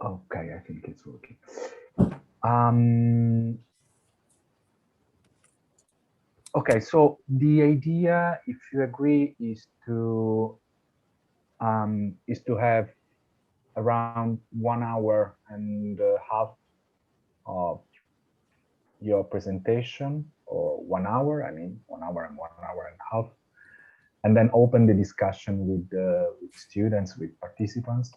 Okay, I think it's working. Okay, so the idea, if you agree, is to have around 1 hour and a half of your presentation, or 1 hour. I mean, 1 hour and 1 hour and a half, and then open the discussion with students, with participants.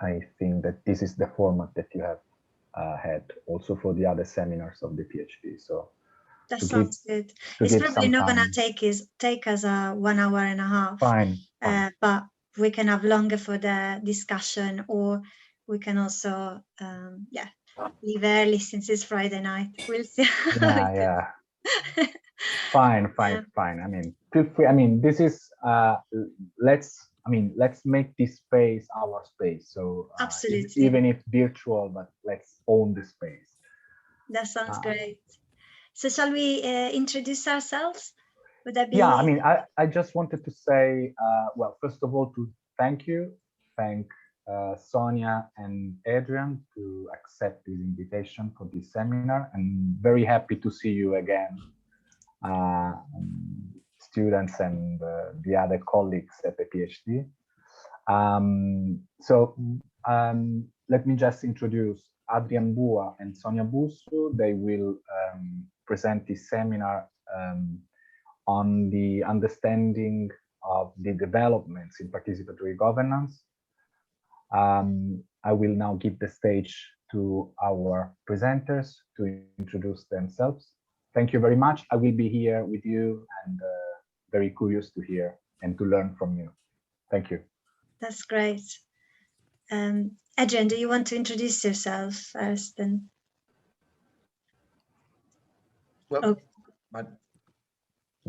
I think that this is the format that you have had also for the other seminars of the PhD. So that sounds good. It's probably not going to take us a 1 hour and a half. Fine. But we can have longer for the discussion, or we can also, leave early since it's Friday night. We'll see. Yeah. Fine. I mean, feel free. I mean, this is let's make this space our space. So absolutely, even if virtual, but let's own the space. That sounds great. So shall we introduce ourselves? Would that be? Yeah, I mean, I just wanted to say, well, first of all, to thank Sonia and Adrian to accept this invitation for this seminar. I'm very happy to see you again, students and the other colleagues at the PhD. Let me just introduce Adrian Bua and Sonia Bussu. They will present this seminar on the understanding of the developments in participatory governance. I will now give the stage to our presenters to introduce themselves. Thank you very much. I will be here with you and very curious to hear and to learn from you. Thank you. That's great. Adrian, do you want to introduce yourself first? Well,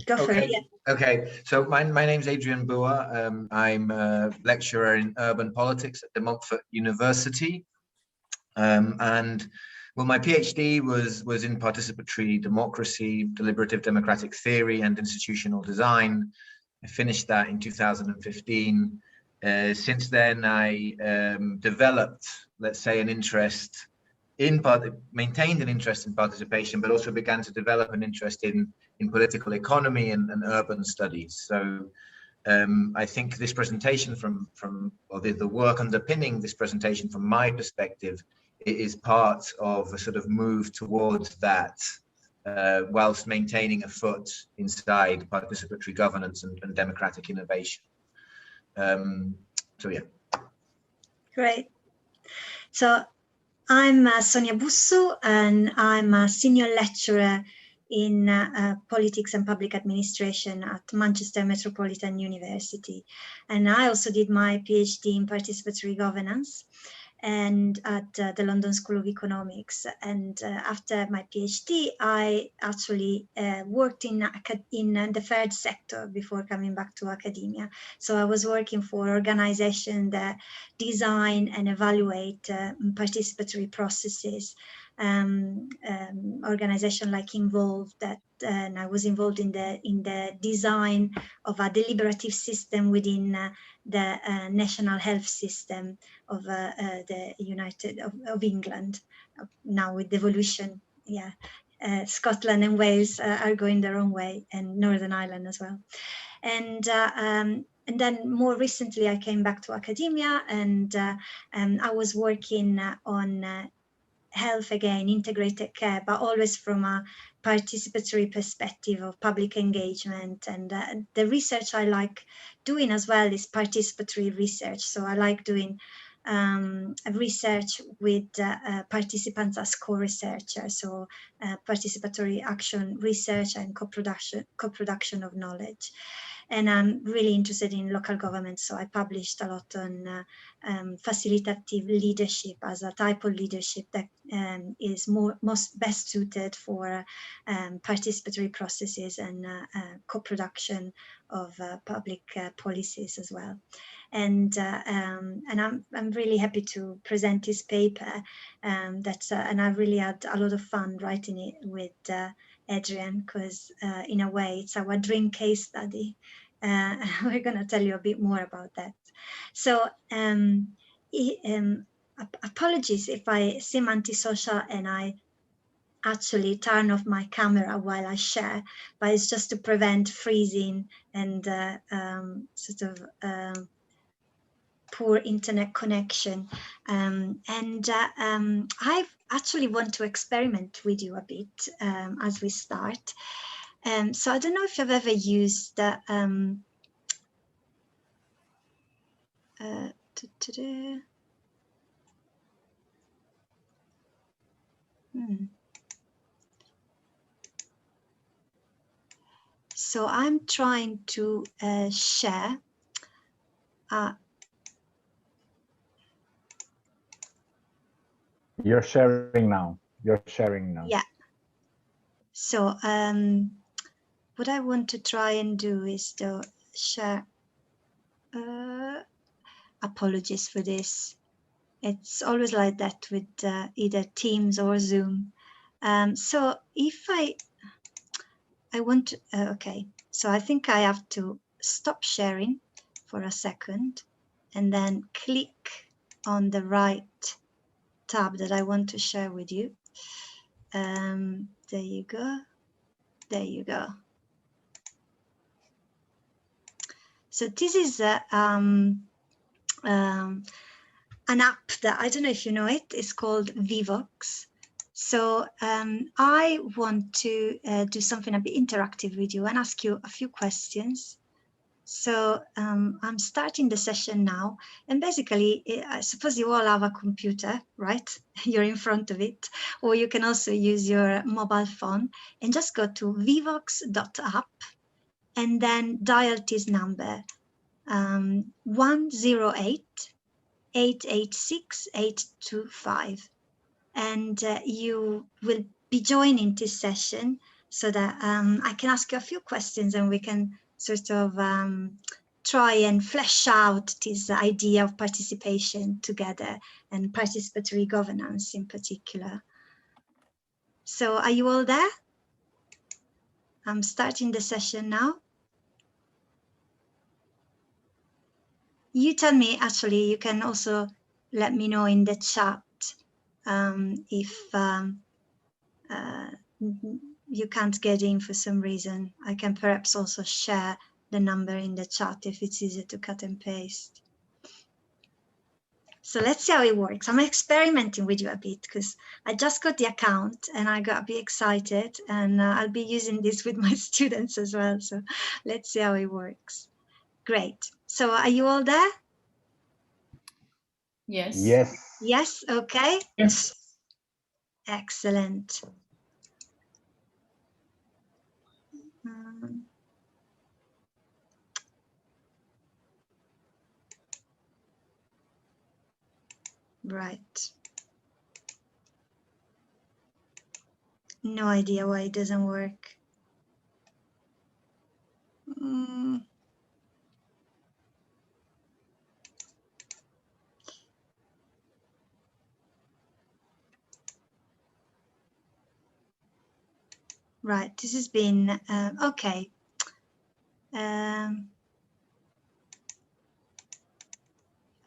go for it. Yeah. Okay, so my name's Adrian Bua. I'm a lecturer in urban politics at the Montfort University. And well, my PhD was in participatory democracy, deliberative democratic theory, and institutional design. I finished that in 2015. Since then, I developed, let's say, maintained an interest in participation, but also began to develop an interest in political economy and urban studies. So I think this presentation or the work underpinning this presentation from my perspective is part of a sort of move towards that, whilst maintaining a foot inside participatory governance and democratic innovation. So yeah. Great. So I'm Sonia Bussu, and I'm a senior lecturer in politics and public administration at Manchester Metropolitan University. And I also did my PhD in participatory governance and at the London School of Economics. And after my PhD, I actually worked in the third sector before coming back to academia. So I was working for organizations that design and evaluate participatory processes. Organization like Involved, and I was involved in the design of a deliberative system within the national health system of the of England. Now with devolution, Scotland and Wales are going their own way, and Northern Ireland as well. And then more recently, I came back to academia, and I was working on health again, integrated care, but always from a participatory perspective of public engagement. And the research I like doing as well is participatory research. So I like doing research with participants as co-researchers, so participatory action research and co-production of knowledge. And I'm really interested in local government, so I published a lot on facilitative leadership as a type of leadership that is most best suited for participatory processes and co-production of public policies as well. And I'm really happy to present this paper. And I really had a lot of fun writing it with Adrian, because in a way it's our dream case study. We're going to tell you a bit more about that. So apologies if I seem antisocial and I actually turn off my camera while I share, but it's just to prevent freezing and sort of poor internet connection. I actually want to experiment with you a bit as we start. So I don't know if you've ever used So I'm trying to share. You're sharing now. You're sharing now. Yeah. So what I want to try and do is to share. Apologies for this. It's always like that with either Teams or Zoom. So if I want to, okay, so I think I have to stop sharing for a second and then click on the right tab that I want to share with you. There you go. There you go. So this is an app that I don't know if you know it. It's called Vivox. So I want to do something a bit interactive with you and ask you a few questions. So I'm starting the session now, and basically I suppose you all have a computer, right? You're in front of it, or you can also use your mobile phone and just go to vivox.app and then dial this number 108-886-825, and you will be joining this session so that I can ask you a few questions and we can sort of try and flesh out this idea of participation together and participatory governance in particular. So are you all there? I'm starting the session now. You tell me, actually, you can also let me know in the chat if you can't get in for some reason. I can perhaps also share the number in the chat if it's easier to cut and paste. So let's see how it works. I'm experimenting with you a bit because I just got the account and I got a bit excited, and I'll be using this with my students as well. So let's see how it works. Great. So are you all there? Yes. Yes. Yes. Okay. Yes. Excellent. Right. No idea why it doesn't work. Right, this has been, okay. I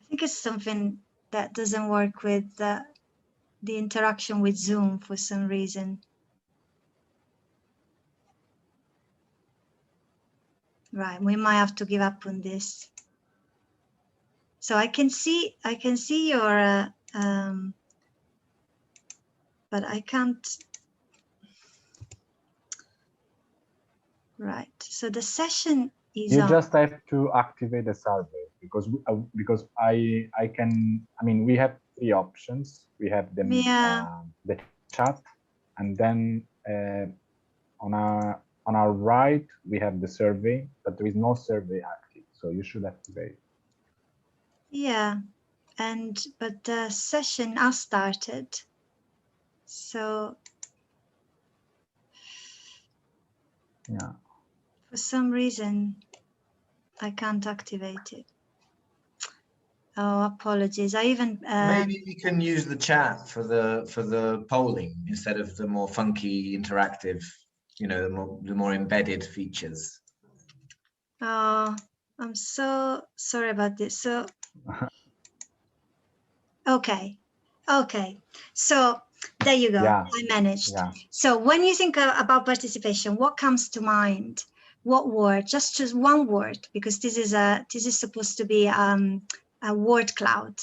think it's something that doesn't work with the interaction with Zoom for some reason. Right, we might have to give up on this. So I can see your, but I can't. Right, so the session is You on. just have to activate the survey because I mean we have three options. We have the chat, and then on our right we have the survey, but there is no survey active, so you should activate. Yeah, but the session has started, so yeah. For some reason, I can't activate it. Oh, apologies. I even maybe we can use the chat for the polling instead of the more funky interactive, you know, the more embedded features. Oh, I'm so sorry about this. So Okay. Okay. So there you go. Yeah. I managed. Yeah. So when you think about participation, what comes to mind? What word? Just choose one word, because this is supposed to be a word cloud.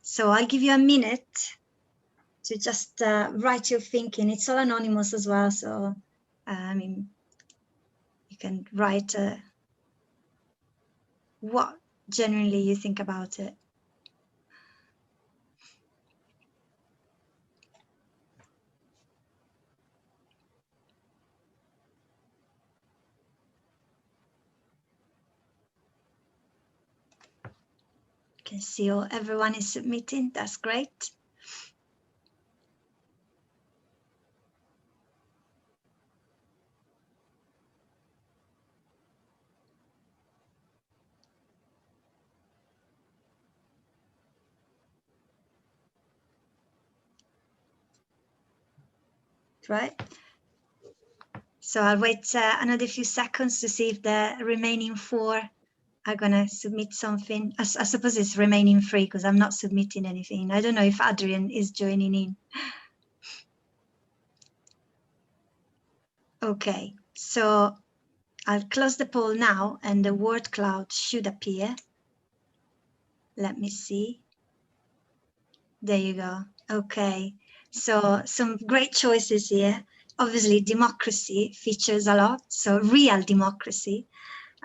So I'll give you a minute to just write your thinking. It's all anonymous as well, so I mean, you can write what genuinely you think about it. You can see everyone is submitting. That's great. Right. So I'll wait another few seconds to see if the remaining 4 are gonna submit something. I suppose it's remaining 3 because I'm not submitting anything. I don't know if Adrian is joining in. Okay, so I'll close the poll now and the word cloud should appear. Let me see. There you go. Okay, so some great choices here. Obviously, democracy features a lot. So real democracy.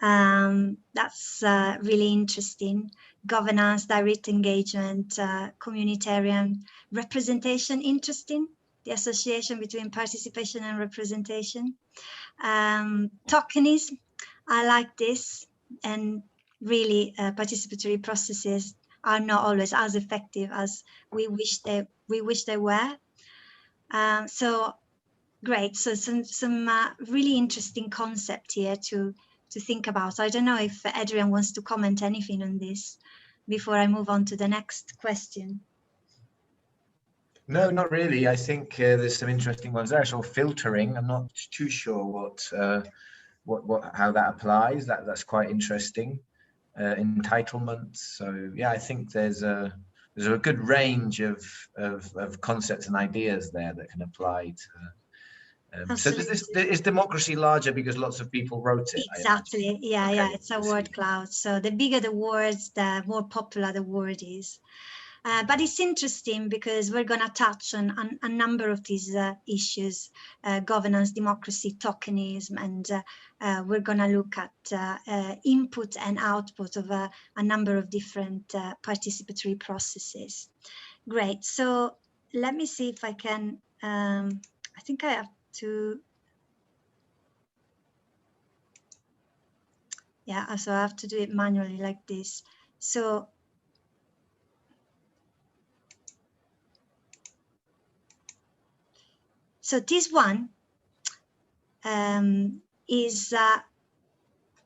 That's really interesting. Governance, direct engagement, communitarian representation, interesting. The association between participation and representation. Tokenism, I like this. And really, participatory processes are not always as effective as we wish they were. So great. So some really interesting concept here to think about. I don't know if Adrian wants to comment anything on this before I move on to the next question. No, not really. I think there's some interesting ones there. So filtering, I'm not too sure how that applies. That's quite interesting. Entitlement. So yeah, I think there's a good range of concepts and ideas there that can apply to. So is democracy larger because lots of people wrote it? Exactly. Yeah, okay. yeah. It's a word cloud. So the bigger the words, the more popular the word is. But it's interesting because we're going to touch on a number of these issues, governance, democracy, tokenism, and we're going to look at input and output of a number of different participatory processes. Great. So let me see if I can, I think I have to, yeah, so I have to do it manually like this. So this one is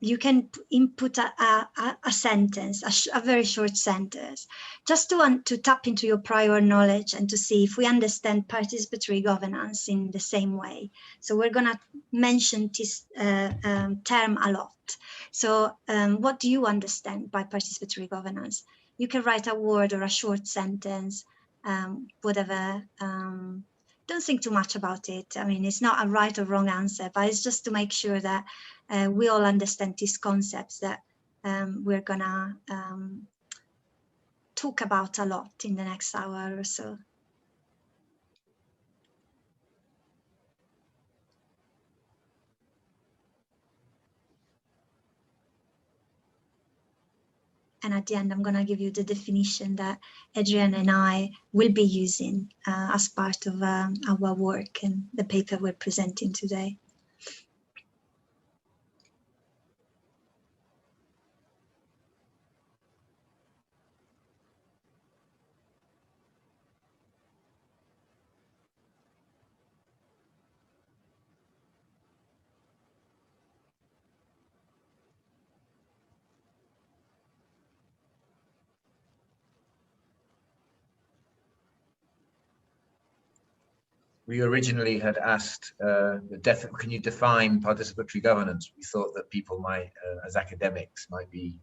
you can input a sentence, a very short sentence, just to tap into your prior knowledge and to see if we understand participatory governance in the same way. So we're going to mention this term a lot. So what do you understand by participatory governance? You can write a word or a short sentence, whatever. Don't think too much about it. I mean, it's not a right or wrong answer, but it's just to make sure that we all understand these concepts that we're gonna talk about a lot in the next hour or so. And at the end, I'm gonna give you the definition that Adrian and I will be using as part of our work and the paper we're presenting today. We originally had asked, can you define participatory governance? We thought that people might, as academics, might be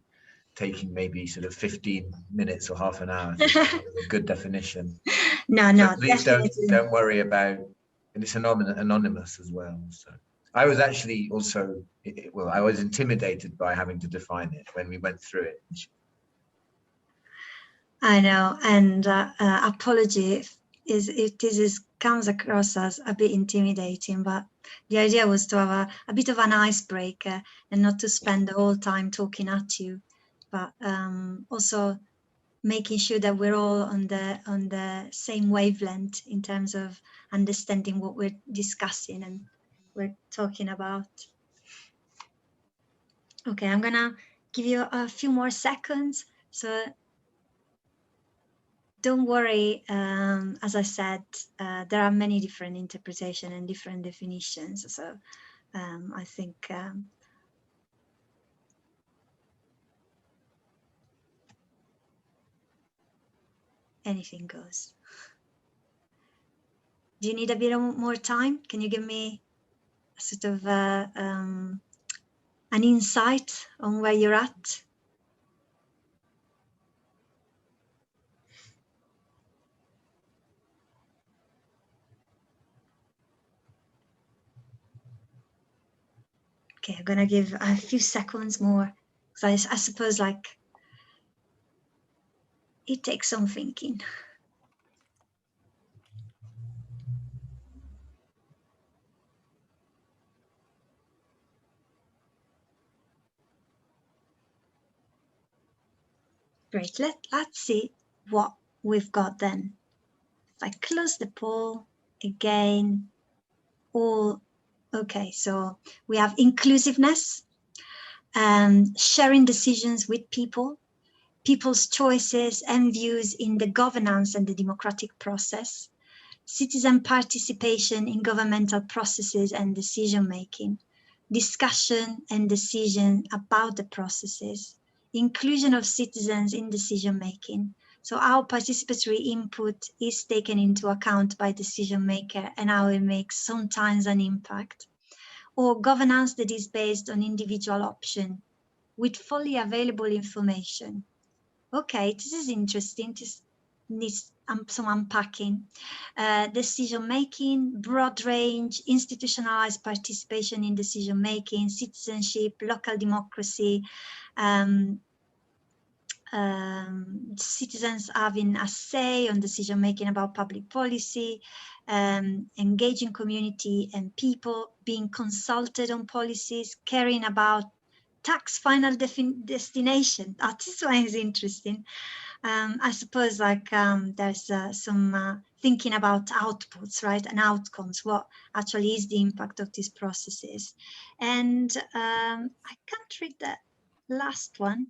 taking maybe sort of 15 minutes or half an hour. A good definition. No, So please definitely. don't worry about, and it's anonymous as well. So I was actually also, well, I was intimidated by having to define it when we went through it. I know, and apology if this comes across as a bit intimidating, but the idea was to have a bit of an icebreaker and not to spend the whole time talking at you, but also making sure that we're all on the same wavelength in terms of understanding what we're discussing and we're talking about. Okay, I'm gonna give you a few more seconds, so don't worry. As I said, there are many different interpretations and different definitions, so I think anything goes. Do you need a bit more time? Can you give me a sort of an insight on where you're at? Okay, I'm gonna give a few seconds more. So I suppose like it takes some thinking. Great, let's see what we've got then. If I close the poll again, all okay, so we have inclusiveness, sharing decisions with people, people's choices and views in the governance and the democratic process, citizen participation in governmental processes and decision-making, discussion and decision about the processes, inclusion of citizens in decision-making. So how participatory input is taken into account by decision maker and how it makes sometimes an impact. Or governance that is based on individual option with fully available information. Okay, this is interesting. This needs some unpacking. Decision-making, broad range, institutionalized participation in decision-making, citizenship, local democracy, citizens having a say on decision-making about public policy, engaging community and people, being consulted on policies, caring about tax final destination. Oh, this one is interesting. I suppose like there's some thinking about outputs, right, and outcomes, what actually is the impact of these processes. And I can't read the last one.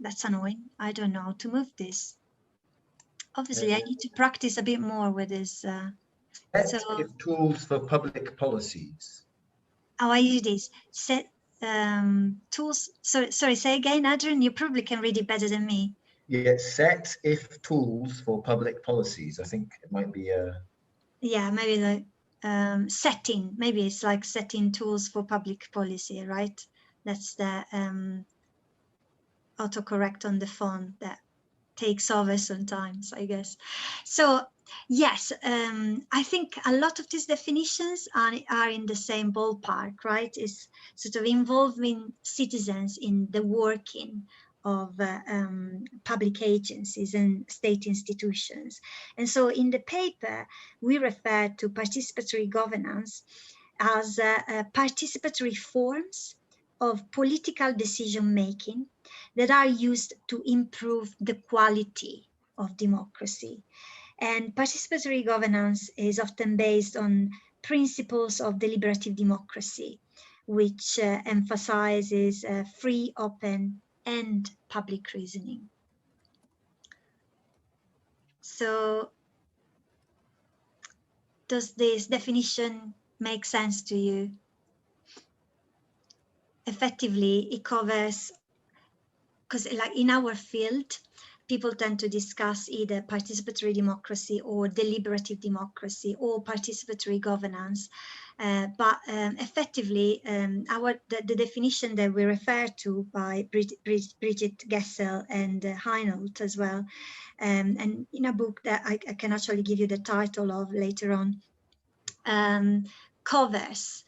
That's annoying. I don't know how to move this. Obviously, I need to practice a bit more with this. So tools for public policies. How I use this. Set tools. Sorry, say again, Adrian. You probably can read it better than me. Yeah, set if tools for public policies. I think it might be a. Yeah, maybe like setting. Maybe it's like setting tools for public policy, right? That's the autocorrect on the phone that takes over sometimes, I guess. So yes, I think a lot of these definitions are in the same ballpark, right? It's sort of involving citizens in the working of public agencies and state institutions. And so in the paper, we refer to participatory governance as participatory forms of political decision-making that are used to improve the quality of democracy. And participatory governance is often based on principles of deliberative democracy, which emphasizes free, open, and public reasoning. So, does this definition make sense to you? Effectively, it covers, because like in our field, people tend to discuss either participatory democracy or deliberative democracy or participatory governance. But effectively, the definition that we refer to by Brigitte Gessel and Heinold as well, and in a book that I can actually give you the title of later on, covers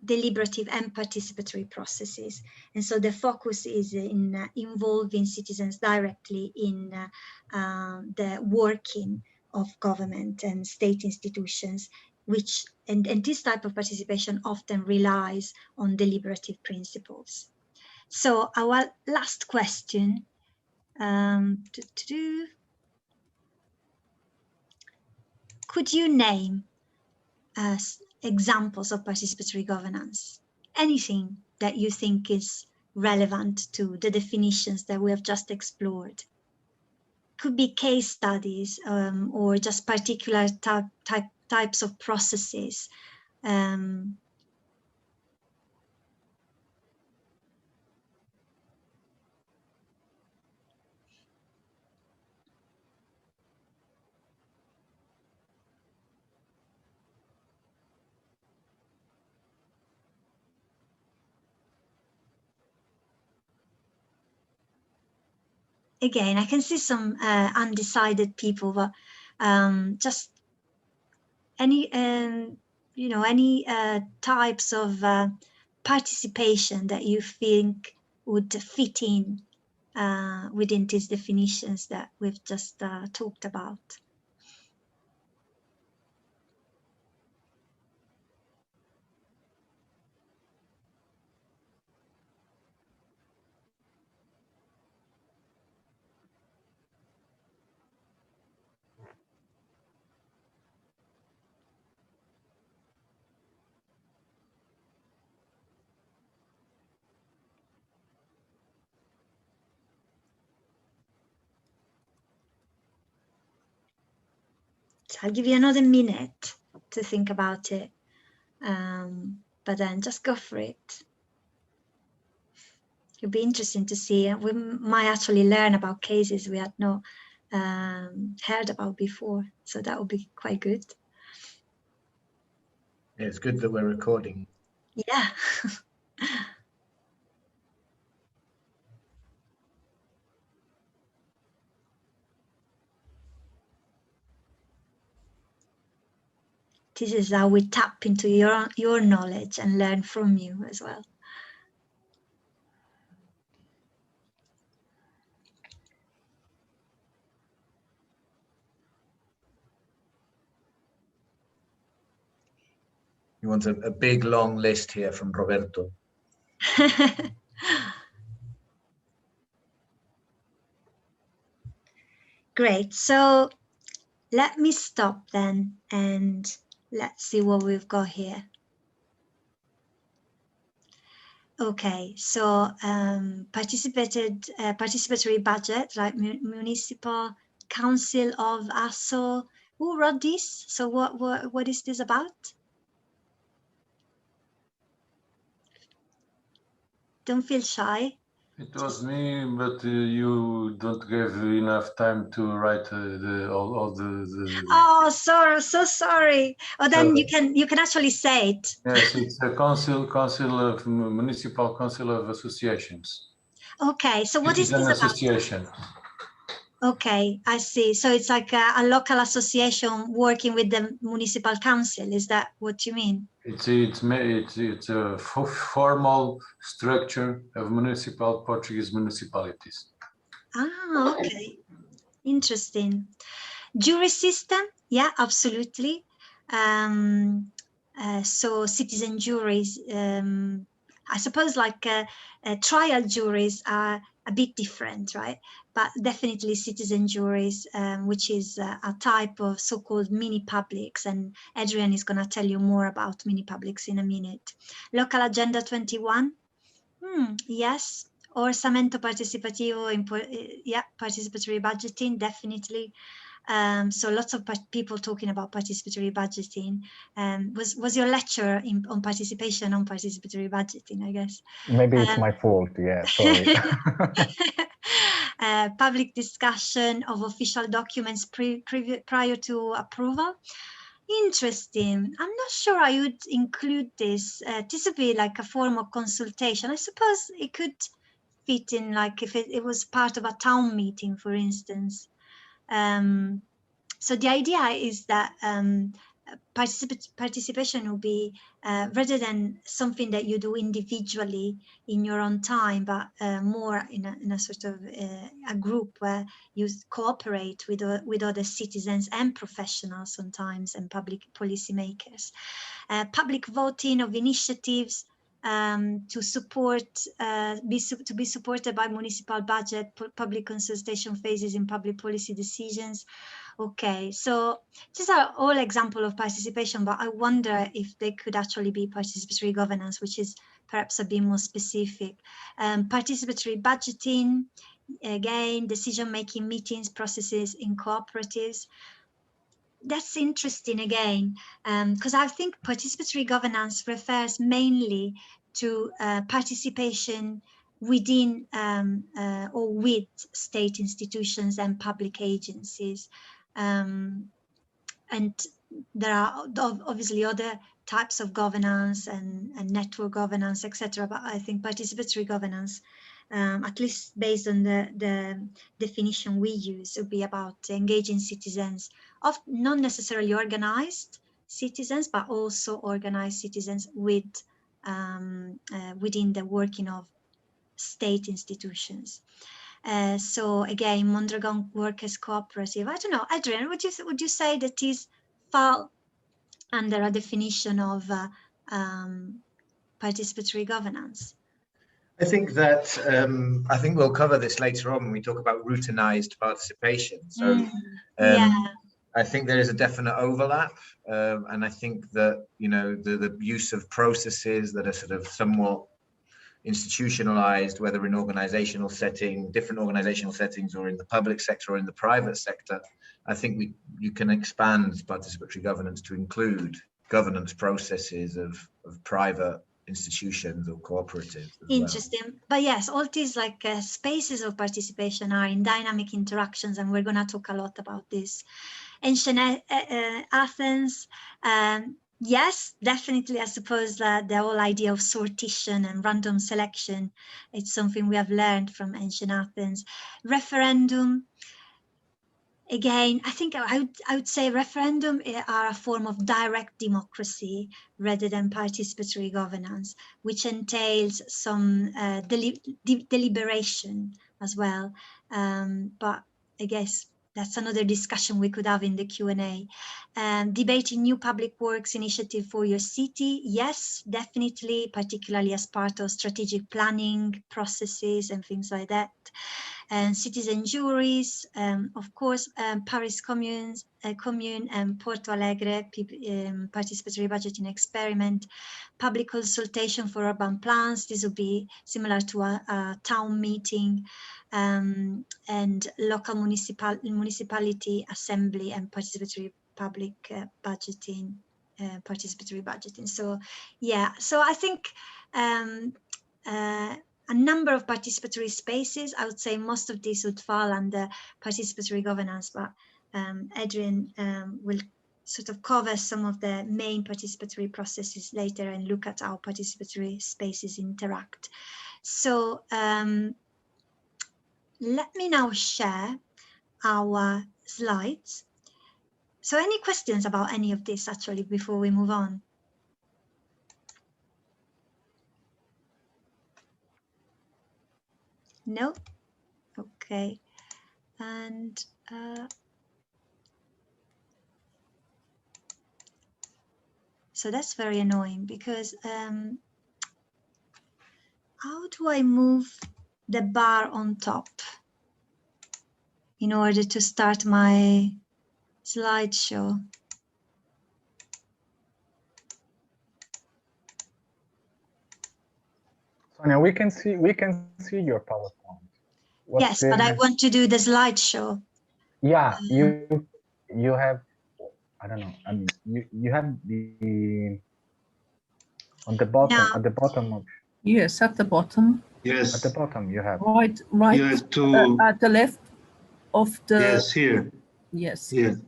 deliberative and participatory processes. And so the focus is in involving citizens directly in the working of government and state institutions, which, and this type of participation often relies on deliberative principles. So our last question, could you name examples of participatory governance? Anything that you think is relevant to the definitions that we have just explored? Could be case studies or just particular types of processes. Again, I can see some undecided people, but just any, you know, any types of participation that you think would fit in within these definitions that we've just talked about. So I'll give you another minute to think about it, but then just go for it. It'll be interesting to see. We might actually learn about cases we had not heard about before, so that would be quite good. Yeah, it's good that we're recording. Yeah. This is how we tap into your knowledge and learn from you as well. You want a big long list here from Roberto. Great. So let me stop then and let's see what we've got here. Okay, so participatory budget, like municipal council of ASO. Who wrote this? So what is this about? Don't feel shy. It was me, but you don't give enough time to write all the. Oh, sorry, so sorry. Oh, then you can actually say it. Yes, it's a municipal council of associations. Okay, so what is this about? Association. Okay, I see. So it's like a local association working with the municipal council. Is that what you mean? It's a formal structure of Portuguese municipalities. Ah, okay, interesting. Jury system, yeah, absolutely. So citizen juries, I suppose like trial juries are a bit different, right? But definitely citizen juries, which is a type of so-called mini publics, and Adrian is going to tell you more about mini publics in a minute. Local Agenda 21, yes. Orçamento participativo, yeah, participatory budgeting, definitely. So lots of people talking about participatory budgeting. Was your lecture on participatory budgeting, I guess? Maybe it's my fault, yeah, sorry. Public discussion of official documents prior to approval. Interesting. I'm not sure I would include this. This would be like a form of consultation. I suppose it could fit in, like if it was part of a town meeting, for instance. So the idea is that participation will be rather than something that you do individually in your own time, but more in a sort of a group where you cooperate with other citizens and professionals sometimes, and public policymakers. Public voting of initiatives to support, to be supported by municipal budget, public consultation phases in public policy decisions. Okay, so these are all examples of participation, but I wonder if they could actually be participatory governance, which is perhaps a bit more specific. Participatory budgeting, again, decision-making meetings, processes in cooperatives. That's interesting again, because I think participatory governance refers mainly to participation within or with state institutions and public agencies. And there are obviously other types of governance and network governance, etc. But I think participatory governance, at least based on the definition we use, would be about engaging citizens, of not necessarily organized citizens, but also organized citizens with within the working of state institutions. So again, Mondragon Workers Cooperative. I don't know, Adrian, would you say that is fall under a definition of participatory governance? I think that I think we'll cover this later on when we talk about routinized participation. So yeah. I think there is a definite overlap, and I think that, you know, the use of processes that are sort of somewhat institutionalized, whether in organizational setting, different organizational settings, or in the public sector or in the private sector, I think you can expand participatory governance to include governance processes of private institutions or cooperatives. Interesting. Well. But yes, all these like spaces of participation are in dynamic interactions, and we're going to talk a lot about this. Ancient Athens, yes, definitely. I suppose that the whole idea of sortition and random selection, it's something we have learned from ancient Athens. Referendum, again, I think I would say referendum are a form of direct democracy rather than participatory governance, which entails some deliberation as well. But I guess that's another discussion we could have in the Q&A. Debating new public works initiative for your city. Yes, definitely, particularly as part of strategic planning processes and things like that. And citizen juries, of course, Paris Commune and Porto Alegre, participatory budgeting experiment, public consultation for urban plans. This will be similar to a town meeting, and local municipality assembly and participatory public budgeting, participatory budgeting. So yeah, so I think a number of participatory spaces. I would say most of these would fall under participatory governance, but Adrian will sort of cover some of the main participatory processes later and look at how participatory spaces interact. So let me now share our slides. So any questions about any of this actually before we move on? No? Okay. And so that's very annoying because how do I move the bar on top in order to start my slideshow? Sonia, we can see your PowerPoint. Yes, but I want to do the slideshow. Yeah, you have, I don't know. I mean, you have the on the bottom, no. At the bottom of. Yes, at the bottom. Yes. At the bottom you have. Right. You have to, at the left of the. Yes, here. Yes. Here.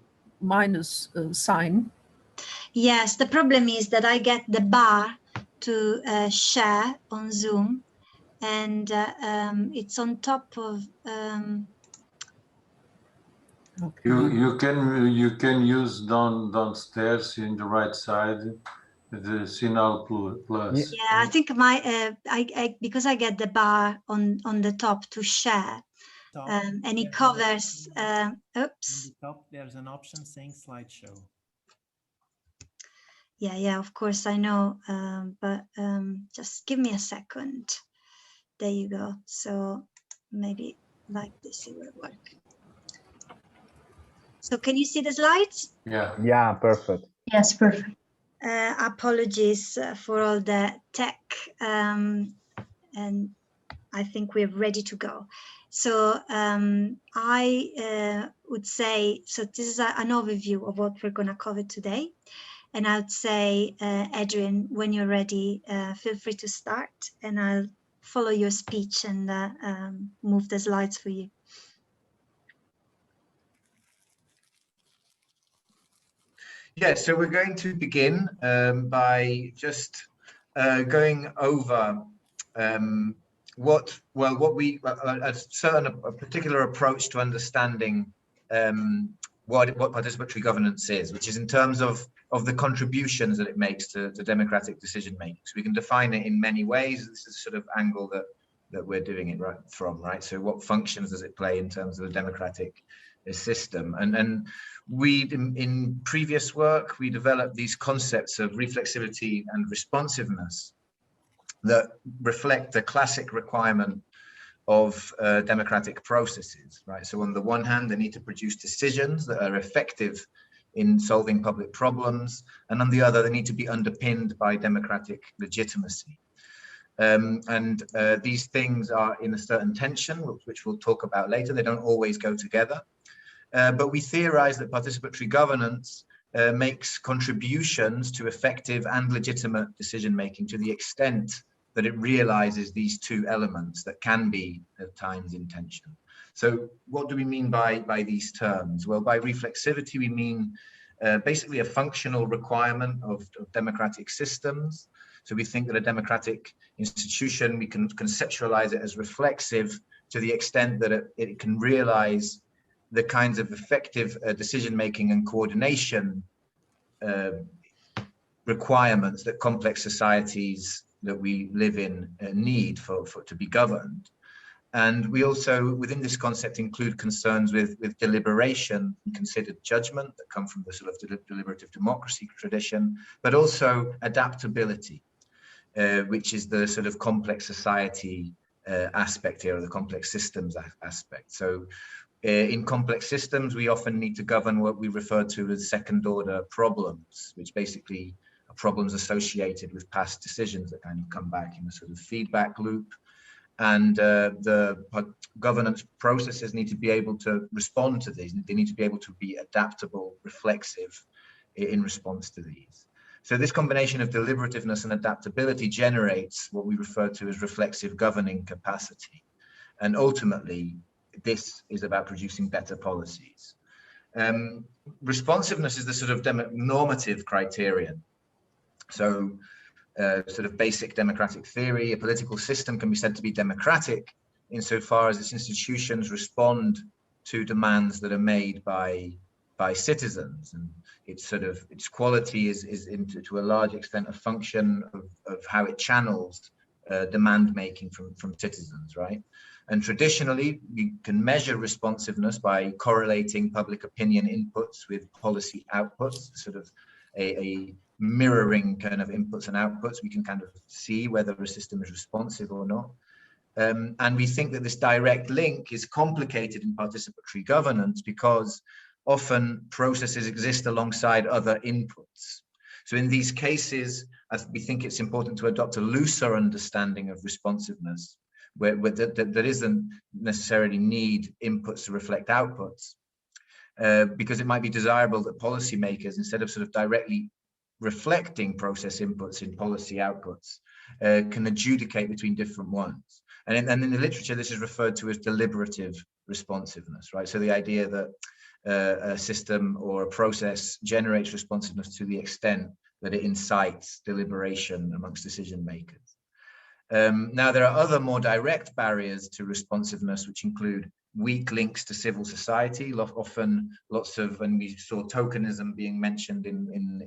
Minus sign. Yes, the problem is that I get the bar to share on Zoom, and it's on top of. Okay. You can use downstairs in the right side the signal plus. Yeah, I think my I because I get the bar on the top to share, and it covers. Oops. On the top, there's an option saying slideshow. Yeah, of course I know, but just give me a second. There you go. So maybe like this it will work. So can you see the slides? Yeah, perfect. Yes, perfect. Apologies for all the tech, and I think we're ready to go. So I would say, so this is an overview of what we're going to cover today. And I would say, Adrian, when you're ready, feel free to start, and I'll follow your speech and move the slides for you. Yeah, so we're going to begin by just going over a particular approach to understanding what participatory governance is, which is in terms of the contributions that it makes to democratic decision making. So we can define it in many ways. This is sort of angle that we're doing it from, right? So what functions does it play in terms of the democratic system? And we, in previous work, we developed these concepts of reflexivity and responsiveness that reflect the classic requirement of democratic processes, right? So on the one hand, they need to produce decisions that are effective in solving public problems, and on the other, they need to be underpinned by democratic legitimacy. These things are in a certain tension, which we'll talk about later. They don't always go together. But we theorize that participatory governance makes contributions to effective and legitimate decision-making to the extent that it realizes these two elements that can be at times in tension. So what do we mean by these terms? Well, by reflexivity, we mean basically a functional requirement of democratic systems. So we think that a democratic institution, we can conceptualize it as reflexive to the extent that it can realize the kinds of effective decision-making and coordination requirements that complex societies that we live in need for to be governed. And we also, within this concept, include concerns with deliberation and considered judgment that come from the sort of deliberative democracy tradition, but also adaptability, which is the sort of complex society aspect here, or the complex systems aspect. So in complex systems, we often need to govern what we refer to as second order problems, which basically are problems associated with past decisions that kind of come back in a sort of feedback loop. And the governance processes need to be able to respond to these. They need to be able to be adaptable, reflexive in response to these. So this combination of deliberativeness and adaptability generates what we refer to as reflexive governing capacity. And ultimately, this is about producing better policies. Responsiveness is the sort of normative criterion. So sort of basic democratic theory, a political system can be said to be democratic insofar as its institutions respond to demands that are made by citizens, and its quality is to a large extent a function of how it channels demand making from citizens, right? And traditionally, we can measure responsiveness by correlating public opinion inputs with policy outputs, sort of a mirroring kind of inputs and outputs. We can kind of see whether a system is responsive or not. And we think that this direct link is complicated in participatory governance because often processes exist alongside other inputs. So in these cases, we think it's important to adopt a looser understanding of responsiveness, where that isn't necessarily need inputs to reflect outputs, because it might be desirable that policymakers, instead of sort of directly reflecting process inputs in policy outputs, can adjudicate between different ones. And in the literature, this is referred to as deliberative responsiveness, right? So the idea that a system or a process generates responsiveness to the extent that it incites deliberation amongst decision makers. Now, there are other more direct barriers to responsiveness, which include weak links to civil society. Often lots of, and we saw tokenism being mentioned in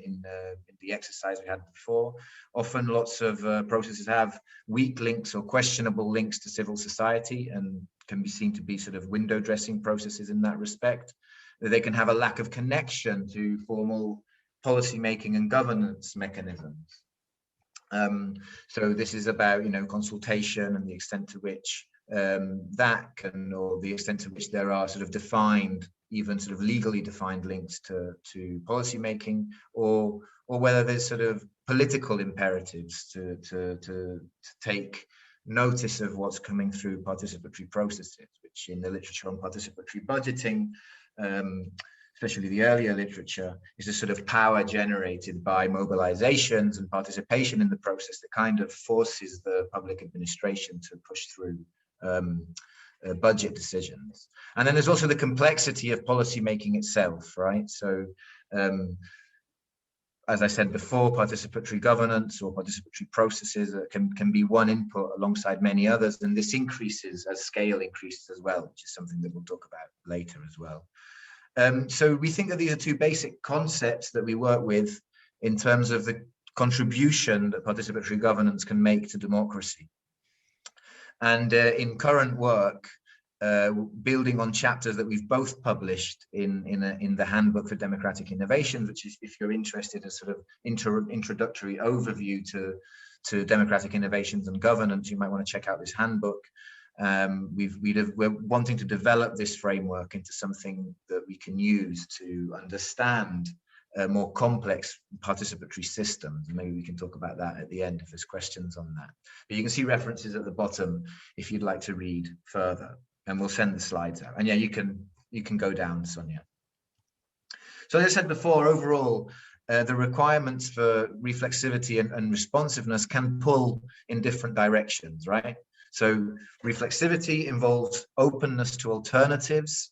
the exercise we had before. Often lots of processes have weak links or questionable links to civil society and can be seen to be sort of window dressing processes in that respect. They can have a lack of connection to formal policymaking and governance mechanisms. So this is about, consultation and the extent to which that can, or the extent to which there are sort of defined, even sort of legally defined links to policymaking, or whether there's sort of political imperatives to take notice of what's coming through participatory processes, which in the literature on participatory budgeting, especially the earlier literature, is a sort of power generated by mobilizations and participation in the process that kind of forces the public administration to push through budget decisions. And then there's also the complexity of policymaking itself, right? So as I said before, participatory governance or participatory processes can be one input alongside many others, and this increases as scale increases as well, which is something that we'll talk about later as well. So we think that these are two basic concepts that we work with in terms of the contribution that participatory governance can make to democracy. And in current work, building on chapters that we've both published in the Handbook for Democratic Innovations, which is, if you're interested, a sort of introductory overview to democratic innovations and governance, you might want to check out this handbook. We're wanting to develop this framework into something that we can use to understand more complex participatory systems. Maybe we can talk about that at the end if there's questions on that. But you can see references at the bottom if you'd like to read further, and we'll send the slides out. And yeah, you can go down, Sonia. So as I said before, overall, the requirements for reflexivity and responsiveness can pull in different directions, right? So reflexivity involves openness to alternatives,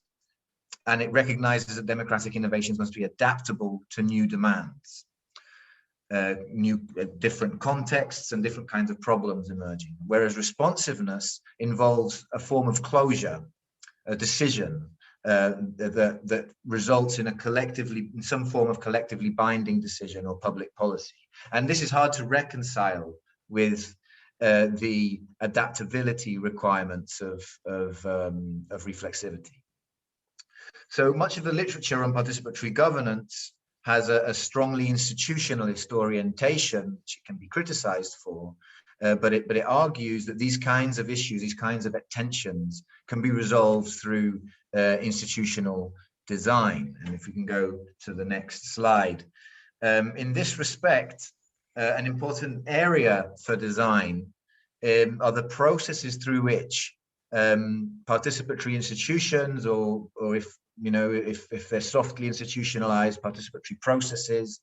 and it recognizes that democratic innovations must be adaptable to new demands, different contexts and different kinds of problems emerging. Whereas responsiveness involves a form of closure, a decision that results in some form of collectively binding decision or public policy. And this is hard to reconcile with the adaptability requirements of reflexivity. So much of the literature on participatory governance has a strongly institutionalist orientation, which it can be criticized for, but it argues that these kinds of issues, these kinds of tensions, can be resolved through institutional design. And if we can go to the next slide. In this respect, an important area for design are the processes through which participatory institutions, or if they're softly institutionalized participatory processes,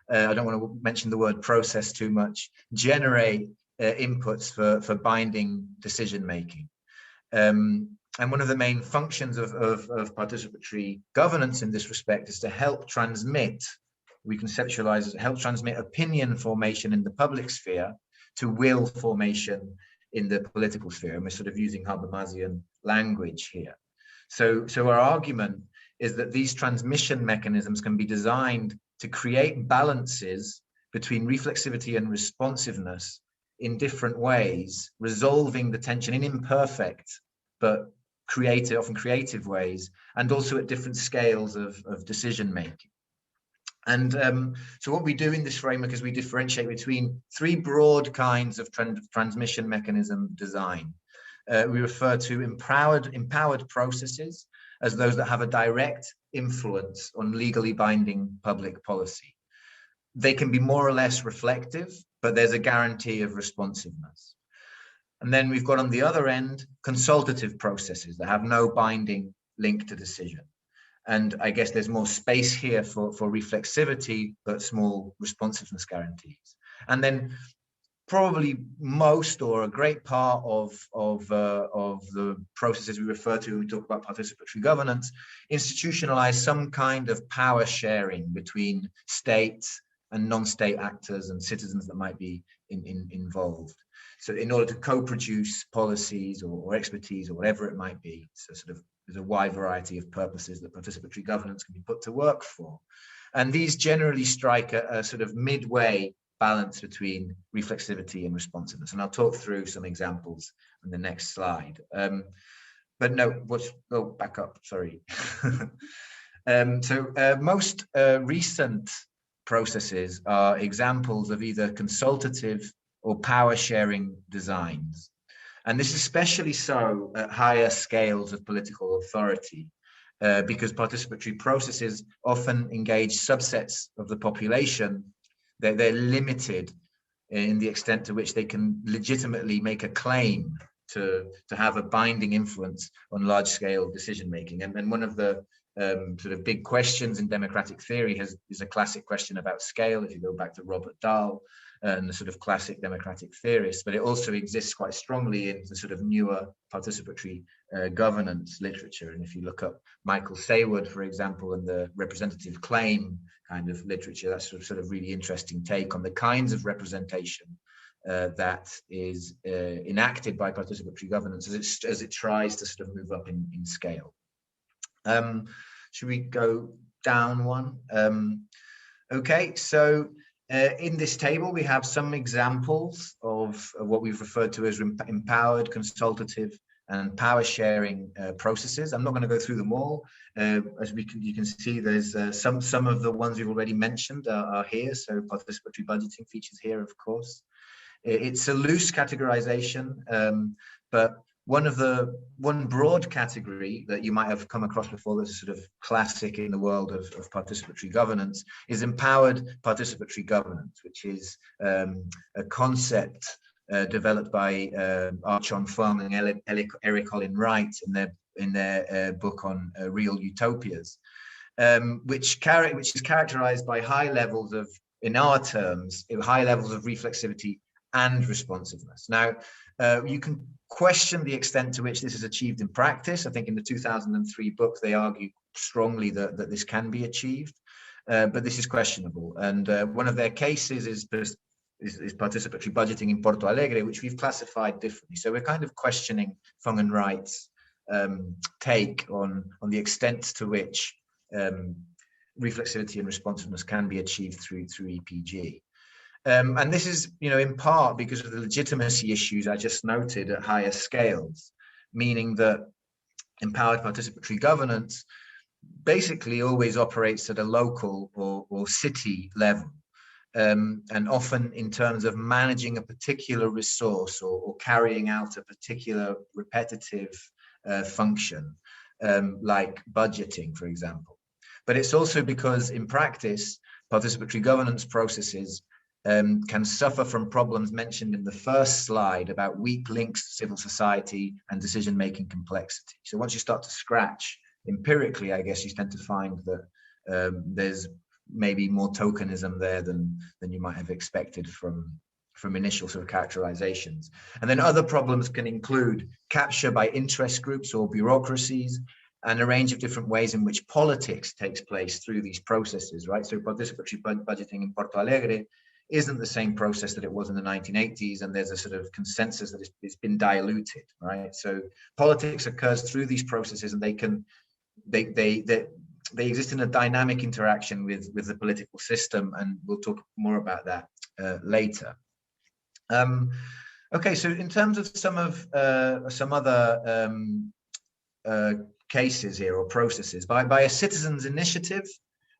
I don't want to mention the word process too much, generate inputs for binding decision making. And one of the main functions of participatory governance in this respect is to help transmit, we conceptualize it, help transmit opinion formation in the public sphere to will formation in the political sphere. And we're sort of using Habermasian language here. So our argument is that these transmission mechanisms can be designed to create balances between reflexivity and responsiveness in different ways, resolving the tension in imperfect but often creative ways, and also at different scales of decision making. And so what we do in this framework is we differentiate between three broad kinds of transmission mechanism design. We refer to empowered processes as those that have a direct influence on legally binding public policy. They can be more or less reflective, but there's a guarantee of responsiveness. And then we've got on the other end, consultative processes that have no binding link to decision. And I guess there's more space here for reflexivity, but small responsiveness guarantees. And then probably most or a great part of the processes we refer to when we talk about participatory governance institutionalize some kind of power sharing between states and non-state actors and citizens that might be involved. So in order to co-produce policies or expertise or whatever it might be, so sort of there's a wide variety of purposes that participatory governance can be put to work for. And these generally strike a sort of midway balance between reflexivity and responsiveness. And I'll talk through some examples on the next slide. But no, go back up, sorry. Most recent processes are examples of either consultative or power sharing designs. And this is especially so at higher scales of political authority, because participatory processes often engage subsets of the population. They're limited in the extent to which they can legitimately make a claim to have a binding influence on large-scale decision-making. And one of the sort of big questions in democratic theory is a classic question about scale, if you go back to Robert Dahl and the sort of classic democratic theorists, but it also exists quite strongly in the sort of newer participatory governance literature. And if you look up Michael Saywood, for example, and the representative claim kind of literature, that's sort of really interesting take on the kinds of representation that is enacted by participatory governance as it tries to sort of move up in scale. Should we go down one? Okay, so in this table, we have some examples of what we've referred to as empowered, consultative, and power sharing processes. I'm not going to go through them all. As you can see, there's some of the ones we've already mentioned are here. So participatory budgeting features here, of course. It's a loose categorization, but one broad category that you might have come across before that's sort of classic in the world of participatory governance is empowered participatory governance, which is a concept developed by Archon Fung and Eric Olin Wright in their book on Real Utopias, which is characterized by high levels of, in our terms, high levels of reflexivity and responsiveness. Now, you can question the extent to which this is achieved in practice. I think in the 2003 book, they argue strongly that this can be achieved, but this is questionable. And one of their cases is participatory budgeting in Porto Alegre, which we've classified differently. So we're kind of questioning Fung and Wright's take on the extent to which reflexivity and responsiveness can be achieved through EPG. And this is, in part because of the legitimacy issues I just noted at higher scales, meaning that empowered participatory governance basically always operates at a local or city level, and often in terms of managing a particular resource or carrying out a particular repetitive function, like budgeting, for example. But it's also because in practice, participatory governance processes can suffer from problems mentioned in the first slide about weak links to civil society and decision-making complexity. So once you start to scratch empirically, I guess you tend to find that there's maybe more tokenism there than you might have expected from initial sort of characterizations. And then other problems can include capture by interest groups or bureaucracies, and a range of different ways in which politics takes place through these processes, right? So participatory budgeting in Porto Alegre isn't the same process that it was in the 1980s, and there's a sort of consensus that it's been diluted, right? So politics occurs through these processes, and they exist in a dynamic interaction with the political system, and we'll talk more about that later. Okay, so in terms of some other cases here or processes, by a citizen's initiative.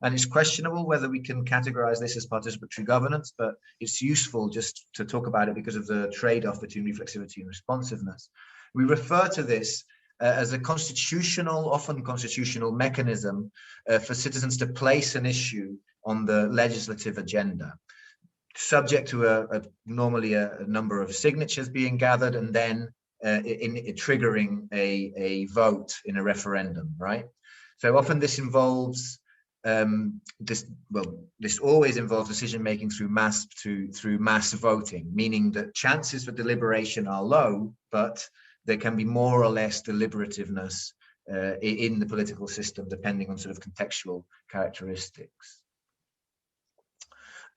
And it's questionable whether we can categorize this as participatory governance, but it's useful just to talk about it because of the trade-off between reflexivity and responsiveness. We refer to this as a often constitutional mechanism for citizens to place an issue on the legislative agenda, subject to normally a number of signatures being gathered, and then triggering a vote in a referendum, right? So often this involves this always involves decision making through mass voting, meaning that chances for deliberation are low, but there can be more or less deliberativeness in the political system, depending on sort of contextual characteristics.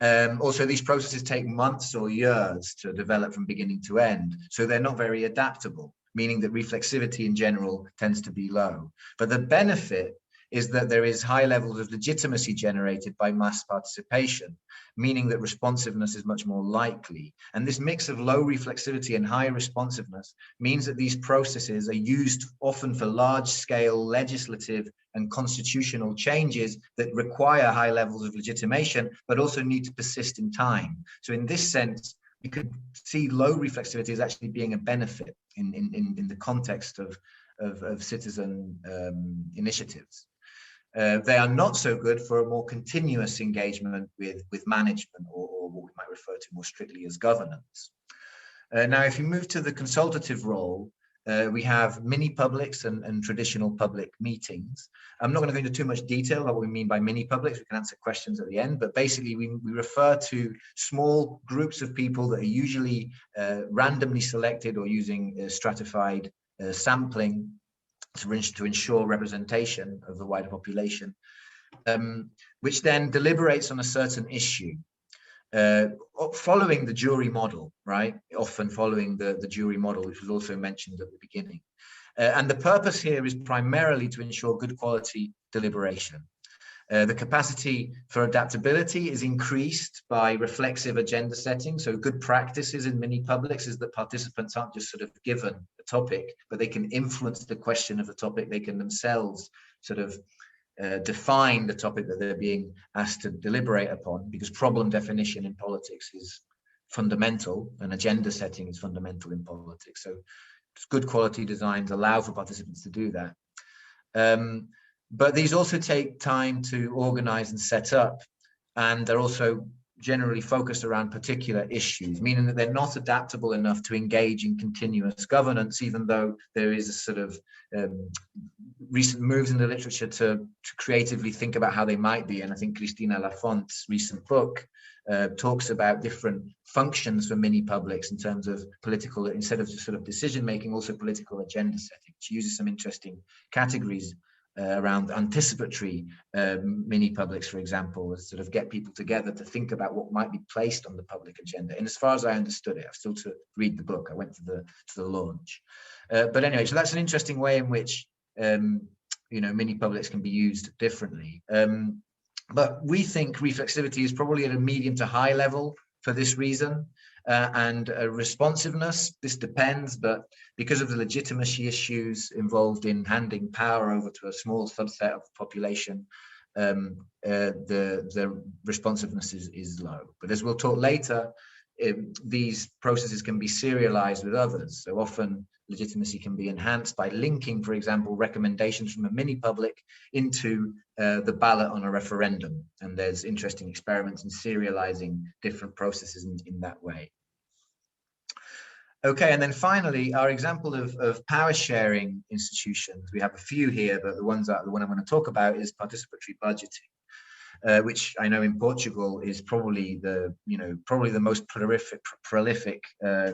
Also, these processes take months or years to develop from beginning to end, so they're not very adaptable, meaning that reflexivity in general tends to be low. But the benefit is that there is high levels of legitimacy generated by mass participation, meaning that responsiveness is much more likely. And this mix of low reflexivity and high responsiveness means that these processes are used often for large-scale legislative and constitutional changes that require high levels of legitimation, but also need to persist in time. So in this sense, you could see low reflexivity as actually being a benefit in the context of citizen initiatives. They are not so good for a more continuous engagement with management, or what we might refer to more strictly as governance. Now, if you move to the consultative role, we have mini publics and traditional public meetings. I'm not going to go into too much detail about what we mean by mini publics. We can answer questions at the end, but basically we refer to small groups of people that are usually randomly selected or using stratified sampling to ensure representation of the wider population, which then deliberates on a certain issue, following the jury model, right? Often following the jury model, which was also mentioned at the beginning. And the purpose here is primarily to ensure good quality deliberation. The capacity for adaptability is increased by reflexive agenda setting. So good practices in mini publics is that participants aren't just sort of given a topic, but they can influence the question of the topic. They can themselves sort of define the topic that they're being asked to deliberate upon, because problem definition in politics is fundamental and agenda setting is fundamental in politics. So good quality designs allow for participants to do that. But these also take time to organize and set up, and they're also generally focused around particular issues, meaning that they're not adaptable enough to engage in continuous governance, even though there is a sort of recent moves in the literature to creatively think about how they might be. And I think Cristina Lafont's recent book talks about different functions for mini publics in terms of political, instead of just sort of decision making, also political agenda setting. She uses some interesting categories around anticipatory mini publics, for example, as sort of get people together to think about what might be placed on the public agenda. And as far as I understood it, I've still to read the book. I went to the launch. But anyway, so that's an interesting way in which mini publics can be used differently. But we think reflexivity is probably at a medium to high level for this reason. And responsiveness, this depends, but because of the legitimacy issues involved in handing power over to a small subset of the population, the responsiveness is low. But as we'll talk later, these processes can be serialized with others. So often legitimacy can be enhanced by linking, for example, recommendations from a mini public into the ballot on a referendum. And there's interesting experiments in serializing different processes in that way. Okay, and then finally, our example of power sharing institutions. We have a few here, but the one I'm going to talk about is participatory budgeting, which I know in Portugal is probably the most prolific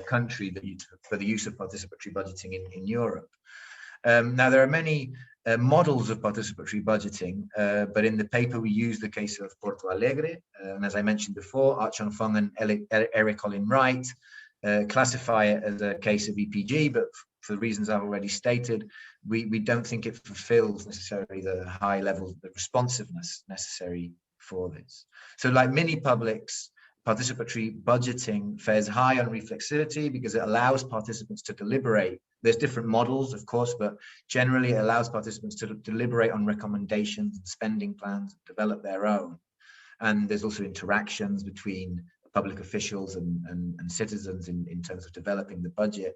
country for the use of participatory budgeting in Europe. Now there are many models of participatory budgeting, but in the paper we use the case of Porto Alegre, and as I mentioned before, Archon Fong and Eric Colin Wright classify it as a case of EPG, but for the reasons I've already stated, we don't think it fulfills necessarily the high levels of responsiveness necessary for this. So like mini publics, participatory budgeting fares high on reflexivity because it allows participants to deliberate. There's different models, of course, but generally it allows participants to deliberate on recommendations and spending plans, and develop their own. And there's also interactions between public officials and citizens in terms of developing the budget.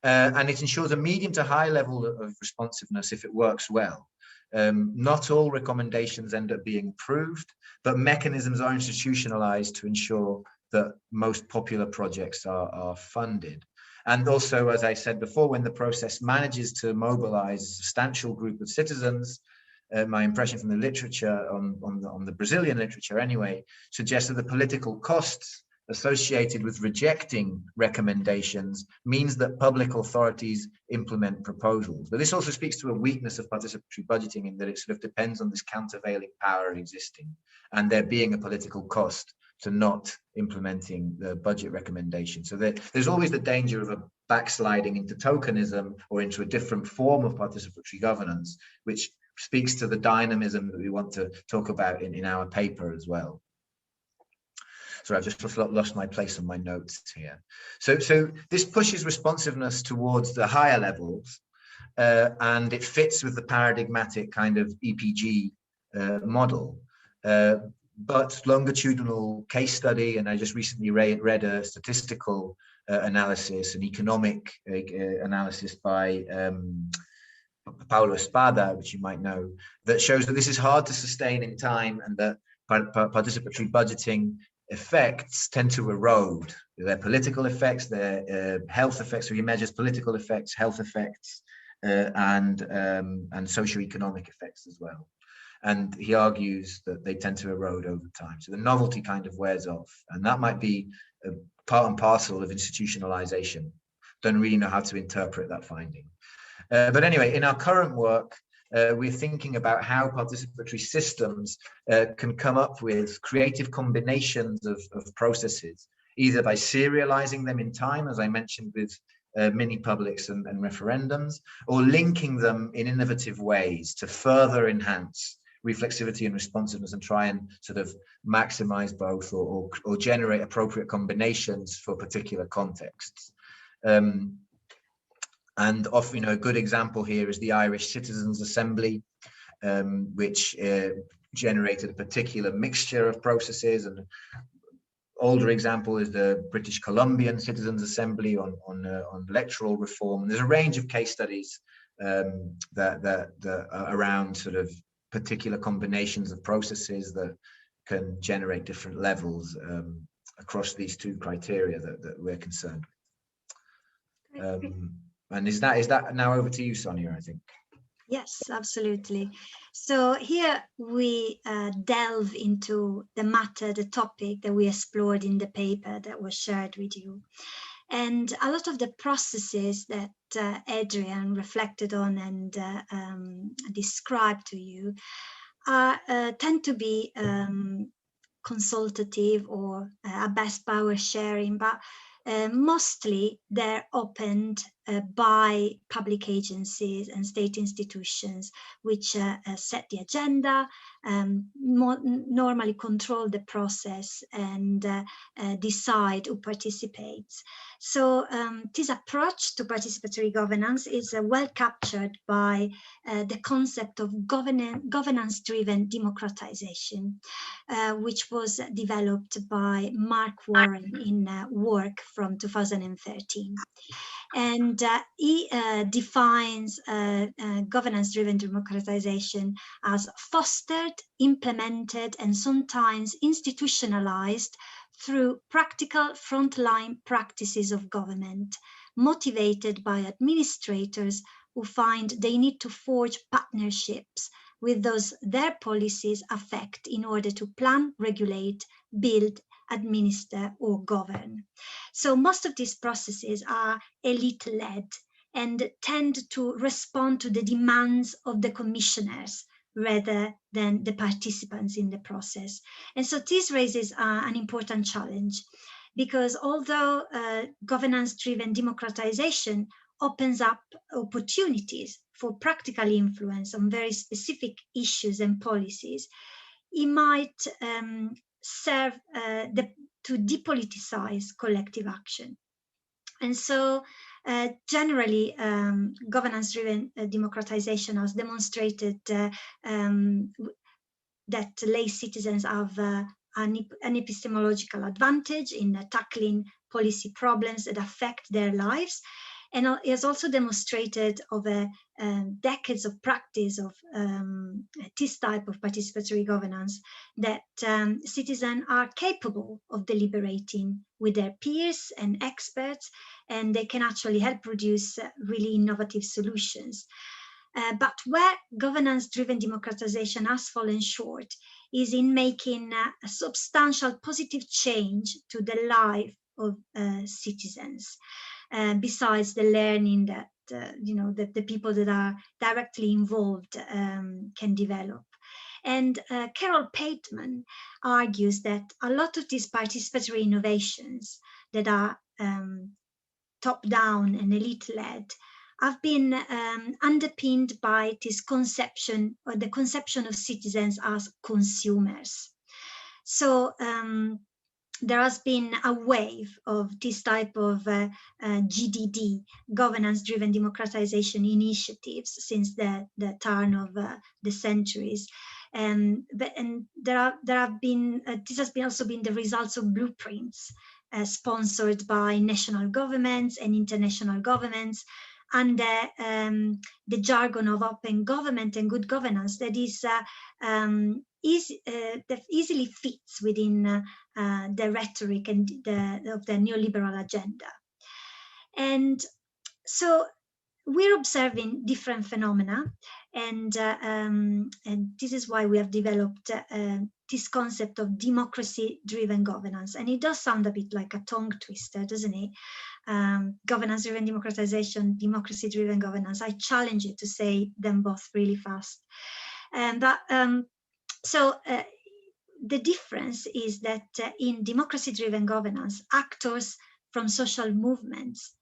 And it ensures a medium to high level of responsiveness if it works well. Not all recommendations end up being approved, but mechanisms are institutionalized to ensure that most popular projects are funded. And also, as I said before, when the process manages to mobilize a substantial group of citizens, my impression from the literature on the Brazilian literature anyway, suggests that the political costs associated with rejecting recommendations means that public authorities implement proposals. But this also speaks to a weakness of participatory budgeting in that it sort of depends on this countervailing power existing and there being a political cost to not implementing the budget recommendation. So there's always the danger of a backsliding into tokenism or into a different form of participatory governance, which speaks to the dynamism that we want to talk about in our paper as well. So I've just lost my place on my notes here. So this pushes responsiveness towards the higher levels, and it fits with the paradigmatic kind of EPG model. But longitudinal case study, and I just recently read a statistical analysis, an economic analysis by Paulo Espada, which you might know, that shows that this is hard to sustain in time and that participatory budgeting effects tend to erode. Their political effects, their health effects, so he measures political effects, health effects, and socioeconomic effects as well. And he argues that they tend to erode over time. So the novelty kind of wears off, and that might be a part and parcel of institutionalization. Don't really know how to interpret that finding. But anyway, in our current work, we're thinking about how participatory systems can come up with creative combinations of processes, either by serializing them in time, as I mentioned with mini publics and referendums, or linking them in innovative ways to further enhance reflexivity and responsiveness and try and sort of maximize both or generate appropriate combinations for particular contexts. And often, a good example here is the Irish Citizens' Assembly, which generated a particular mixture of processes. And older example is the British Columbian Citizens' Assembly on electoral reform. And there's a range of case studies that are around sort of particular combinations of processes that can generate different levels across these two criteria that we're concerned with. And is that now over to you, Sonia, I think? Yes, absolutely. So here we delve into the matter, the topic that we explored in the paper that was shared with you. And a lot of the processes that Adrian reflected on and described to you tend to be consultative or a best power sharing, but mostly they're opened by public agencies and state institutions, which set the agenda, normally control the process and decide who participates. So this approach to participatory governance is well captured by the concept of governance-driven democratization, which was developed by Mark Warren in work from 2013. And he defines governance-driven democratization as fostered, implemented, and sometimes institutionalized through practical frontline practices of government, motivated by administrators who find they need to forge partnerships with those their policies affect in order to plan, regulate, build, administer, or govern. So most of these processes are elite-led and tend to respond to the demands of the commissioners rather than the participants in the process. And so this raises an important challenge, because although governance-driven democratization opens up opportunities for practical influence on very specific issues and policies, it might serve to depoliticize collective action. And so generally, governance-driven democratization has demonstrated that lay citizens have an epistemological advantage in tackling policy problems that affect their lives. And it has also demonstrated over decades of practice of this type of participatory governance that citizens are capable of deliberating with their peers and experts, and they can actually help produce really innovative solutions. But where governance-driven democratization has fallen short is in making a substantial positive change to the life of citizens, besides the learning that that the people that are directly involved can develop. And Carol Pateman argues that a lot of these participatory innovations that are top-down and elite-led have been underpinned by this conception, or the conception of citizens as consumers. So there has been a wave of this type of GDD, governance-driven democratization initiatives, since the turn of the centuries. This has also been the results of blueprints sponsored by national governments and international governments, and the jargon of open government and good governance that is that easily fits within the rhetoric and of the neoliberal agenda. And so we're observing different phenomena, and this is why we have developed this concept of democracy-driven governance. And it does sound a bit like a tongue twister, doesn't it? Governance-driven democratization, democracy-driven governance. I challenge you to say them both really fast. The difference is that in democracy-driven governance, actors from social movements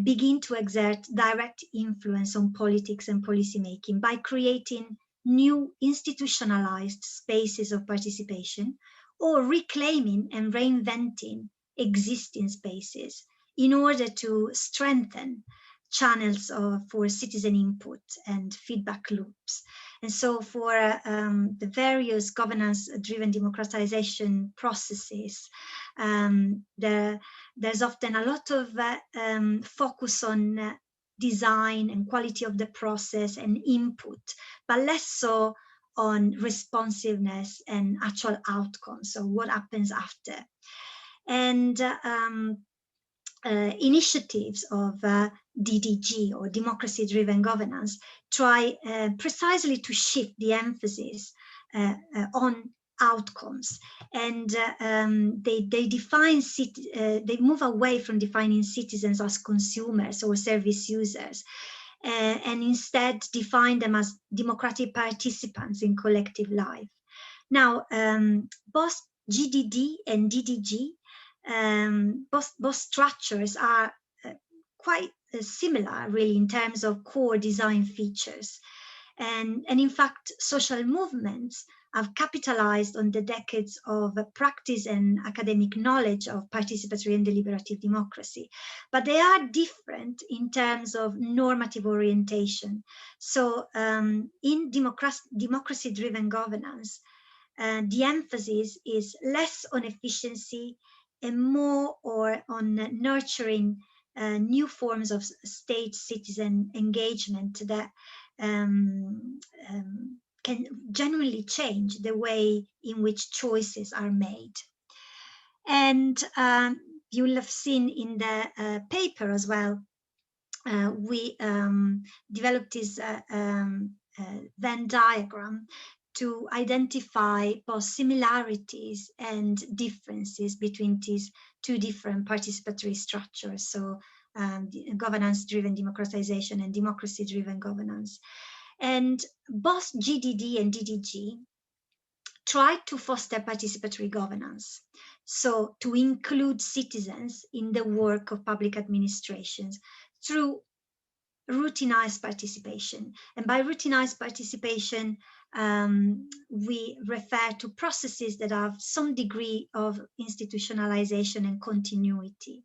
begin to exert direct influence on politics and policymaking by creating new institutionalized spaces of participation, or reclaiming and reinventing existing spaces in order to strengthen channels for citizen input and feedback loops. And so for the various governance-driven democratization processes, there's often a lot of focus on design and quality of the process and input, but less so on responsiveness and actual outcomes, so what happens after. And initiatives of DDG, or democracy-driven governance, try precisely to shift the emphasis on outcomes, and they move away from defining citizens as consumers or service users, and instead define them as democratic participants in collective life. Now, both GDD and DDG, both structures are quite similar, really, in terms of core design features. And in fact, social movements have capitalized on the decades of practice and academic knowledge of participatory and deliberative democracy, but they are different in terms of normative orientation. So in democracy-driven governance, the emphasis is less on efficiency and more on nurturing new forms of state-citizen engagement that can genuinely change the way in which choices are made. And you will have seen in the paper as well, we developed this Venn diagram to identify both similarities and differences between these two different participatory structures, so governance-driven democratization and democracy-driven governance. And both GDD and DDG try to foster participatory governance, so to include citizens in the work of public administrations through routinized participation. And by routinized participation, we refer to processes that have some degree of institutionalization and continuity.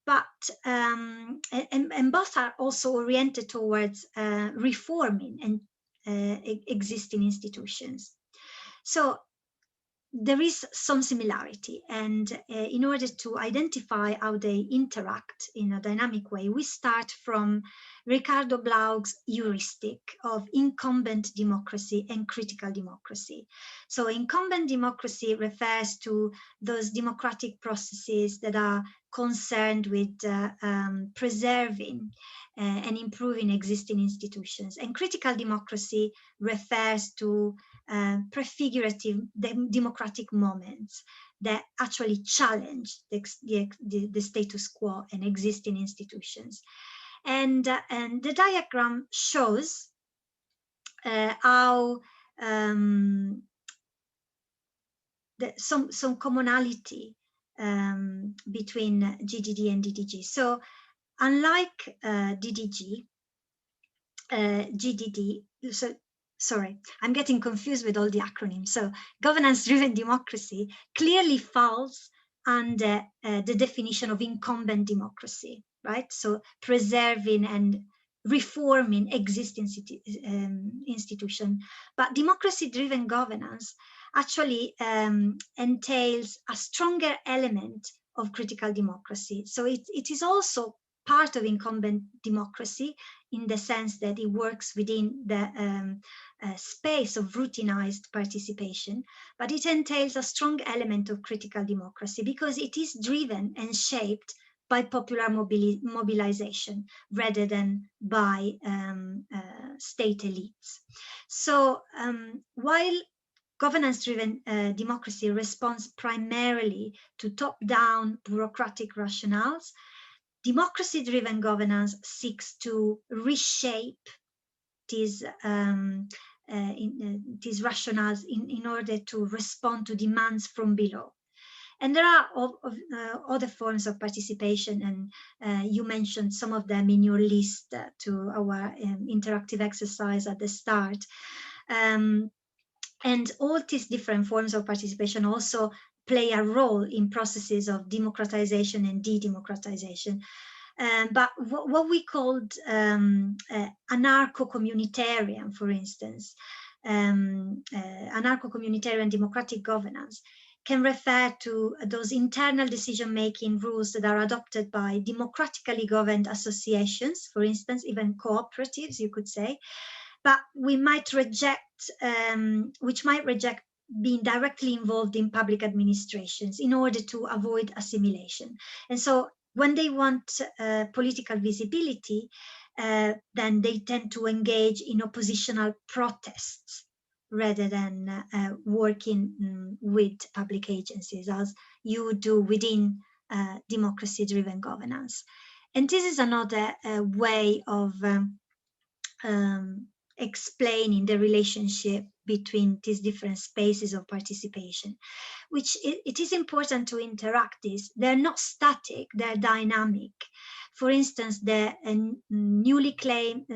But and both are also oriented towards reforming and existing institutions. So there is some similarity, and in order to identify how they interact in a dynamic way, we start from Ricardo Blaug's heuristic of incumbent democracy and critical democracy. So incumbent democracy refers to those democratic processes that are concerned with preserving and improving existing institutions. And critical democracy refers to prefigurative democratic moments that actually challenge the status quo and existing institutions. And the diagram shows how some commonality between GDD and DDG. So unlike DDG, GDD, sorry, I'm getting confused with all the acronyms. So governance-driven democracy clearly falls under the definition of incumbent democracy, right? So preserving and reforming existing institution. But democracy-driven governance actually entails a stronger element of critical democracy. So it is also part of incumbent democracy in the sense that it works within the space of routinized participation, but it entails a strong element of critical democracy because it is driven and shaped by popular mobilization rather than by state elites. So while governance-driven democracy responds primarily to top-down bureaucratic rationales, democracy-driven governance seeks to reshape these rationales in order to respond to demands from below. And there are other forms of participation, and you mentioned some of them in your list to our interactive exercise at the start. And all these different forms of participation also play a role in processes of democratization and de-democratization. But what we called anarcho-communitarian, for instance, anarcho-communitarian democratic governance can refer to those internal decision-making rules that are adopted by democratically governed associations, for instance, even cooperatives, you could say, but we might reject, which might reject being directly involved in public administrations in order to avoid assimilation. And so when they want political visibility, then they tend to engage in oppositional protests rather than working with public agencies as you would do within democracy-driven governance. And this is another way of explaining the relationship between these different spaces of participation, which it is important to interact these. They're not static, they're dynamic. For instance, the newly claimed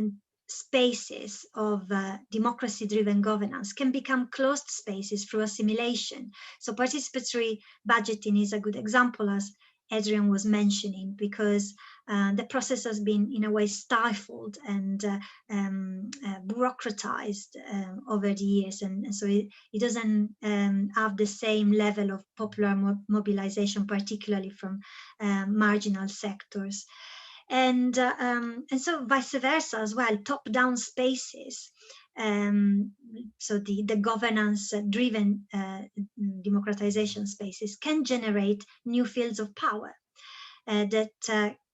spaces of democracy-driven governance can become closed spaces through assimilation. So participatory budgeting is a good example, as Adrian was mentioning, because the process has been in a way stifled and bureaucratized over the years, and so it doesn't have the same level of popular mobilization, particularly from marginal sectors. And so vice versa as well, top-down spaces, so the governance-driven democratization spaces can generate new fields of power that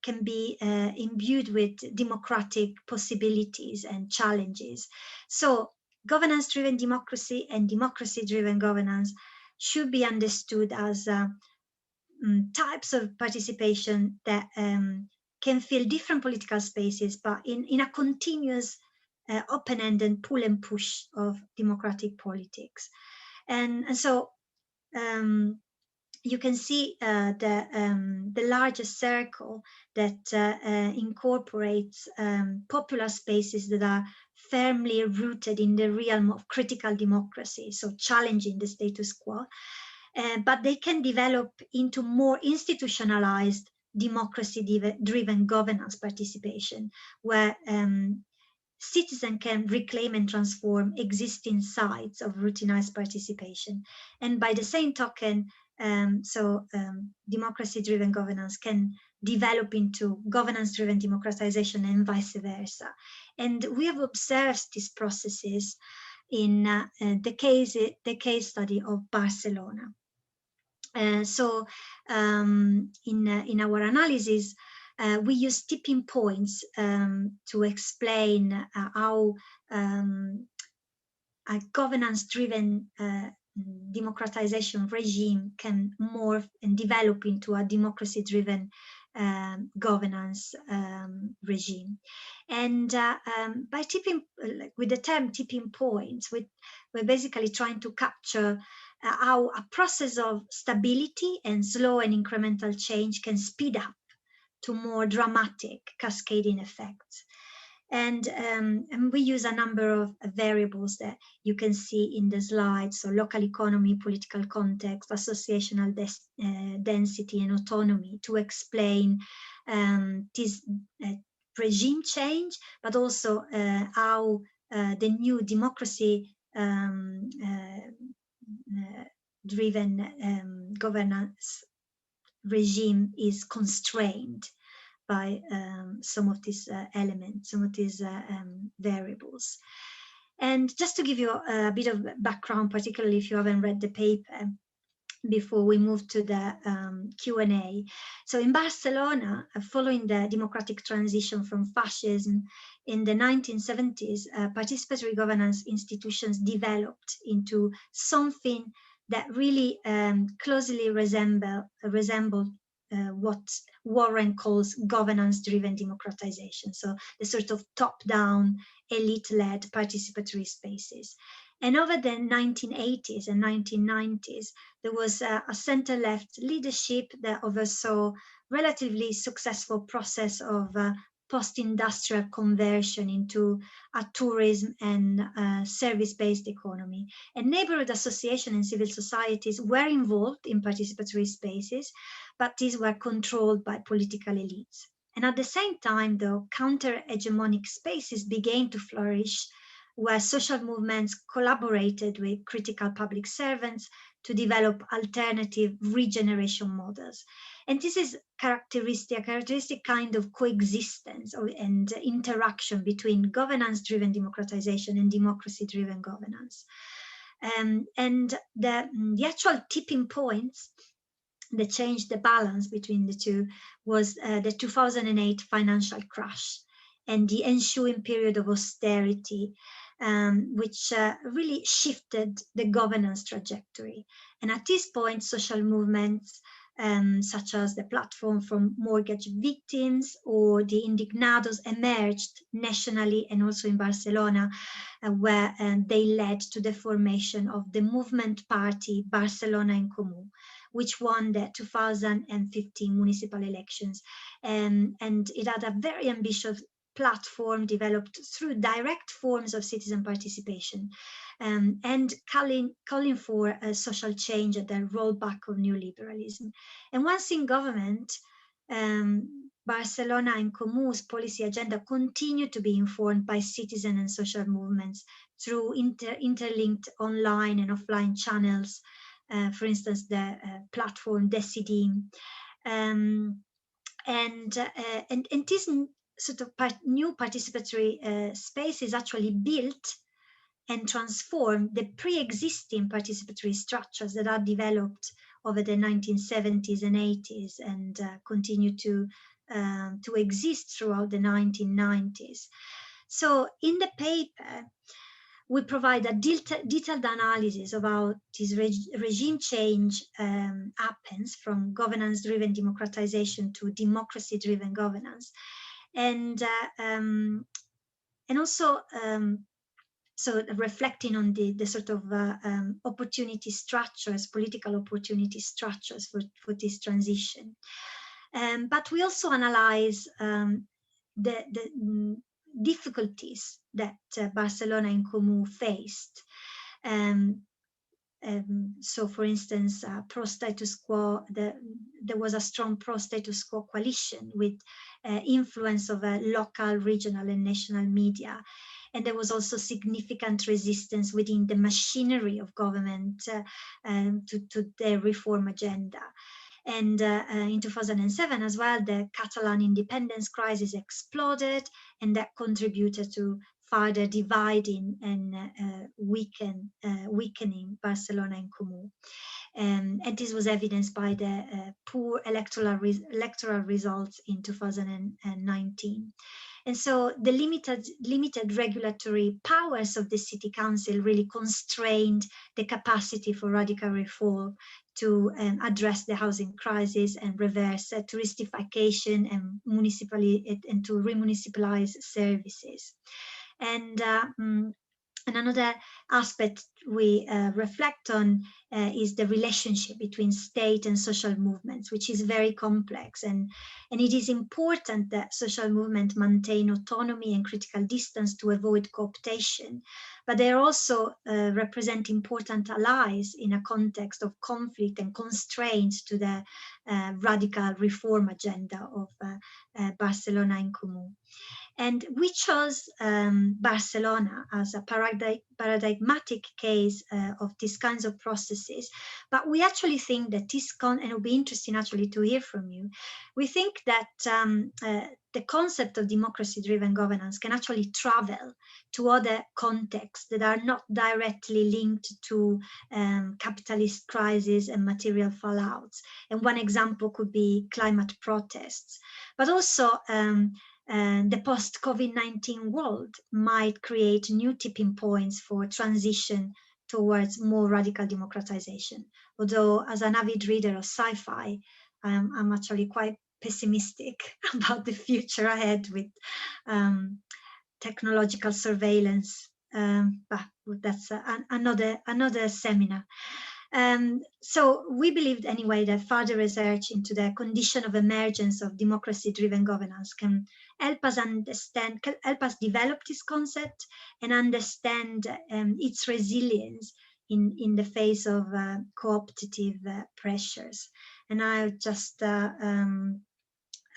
can be imbued with democratic possibilities and challenges. So governance-driven democracy and democracy-driven governance should be understood as types of participation that can fill different political spaces, but in a continuous open-ended pull and push of democratic politics. And so you can see the largest circle that incorporates popular spaces that are firmly rooted in the realm of critical democracy, so challenging the status quo, but they can develop into more institutionalized democracy-driven governance participation, where citizens can reclaim and transform existing sites of routinized participation. And by the same token, Democracy-driven governance can develop into governance-driven democratization and vice versa. And we have observed these processes in the case study of Barcelona. In our analysis, we use tipping points to explain how a governance-driven democratization regime can morph and develop into a democracy-driven governance regime. And by tipping, with the term tipping points, we're basically trying to capture how a process of stability and slow and incremental change can speed up to more dramatic cascading effects. And we use a number of variables that you can see in the slide. So local economy, political context, associational density, and autonomy to explain this regime change, but also how the new democracy driven governance regime is constrained by some of these elements, some of these variables. And just to give you a bit of background, particularly if you haven't read the paper, before we move to the Q&A. So in Barcelona, following the democratic transition from fascism in the 1970s, participatory governance institutions developed into something that really closely resembled what Warren calls governance-driven democratization. So the sort of top-down, elite-led participatory spaces. And over the 1980s and 1990s, there was a center-left leadership that oversaw relatively successful process of post-industrial conversion into a tourism and service-based economy. And neighborhood associations and civil societies were involved in participatory spaces, but these were controlled by political elites. And at the same time, though, counter-hegemonic spaces began to flourish, where social movements collaborated with critical public servants to develop alternative regeneration models. And this is a characteristic kind of coexistence and interaction between governance-driven democratization and democracy-driven governance. And the actual tipping points that changed the balance between the two was the 2008 financial crash and the ensuing period of austerity, which really shifted the governance trajectory. And at this point, social movements such as the Platform from Mortgage Victims or the Indignados emerged nationally and also in Barcelona, where they led to the formation of the movement party Barcelona en Comú, which won the 2015 municipal elections. And it had a very ambitious platform developed through direct forms of citizen participation, and calling for a social change and the rollback of neoliberalism. And once in government, Barcelona en Comú's policy agenda continued to be informed by citizen and social movements through interlinked online and offline channels, for instance, the platform Decidim. And this sort of new participatory space is actually built and transformed the pre-existing participatory structures that are developed over the 1970s and 80s and continue to exist throughout the 1990s. So in the paper, we provide a detailed analysis of how this regime change happens from governance-driven democratization to democracy-driven governance. And also so reflecting on the sort of opportunity structures, political opportunity structures for this transition. But we also analyze the difficulties that Barcelona en Comú faced. So, for instance, pro-status quo, there was a strong pro-status quo coalition with influence of local, regional, and national media. And there was also significant resistance within the machinery of government to their reform agenda. And in 2007 as well, the Catalan independence crisis exploded, and that contributed to further dividing and weakening Barcelona en Comú. And this was evidenced by the poor electoral results in 2019. And so the limited regulatory powers of the city council really constrained the capacity for radical reform to address the housing crisis and reverse touristification and to remunicipalize services. And another aspect we reflect on is the relationship between state and social movements, which is very complex. And it is important that social movements maintain autonomy and critical distance to avoid cooptation. But they also represent important allies in a context of conflict and constraints to the radical reform agenda of Barcelona en Comú. And we chose Barcelona as a paradigmatic case of these kinds of processes. But we actually think that and it will be interesting actually to hear from you, we think that the concept of democracy-driven governance can actually travel to other contexts that are not directly linked to capitalist crisis and material fallouts. And one example could be climate protests, but also the post-COVID-19 world might create new tipping points for transition towards more radical democratization. Although as an avid reader of sci-fi, I'm actually quite pessimistic about the future ahead with technological surveillance. But that's another seminar. So we believed anyway that further research into the condition of emergence of democracy-driven governance can help us develop this concept and understand its resilience in the face of cooptative pressures. And I'll just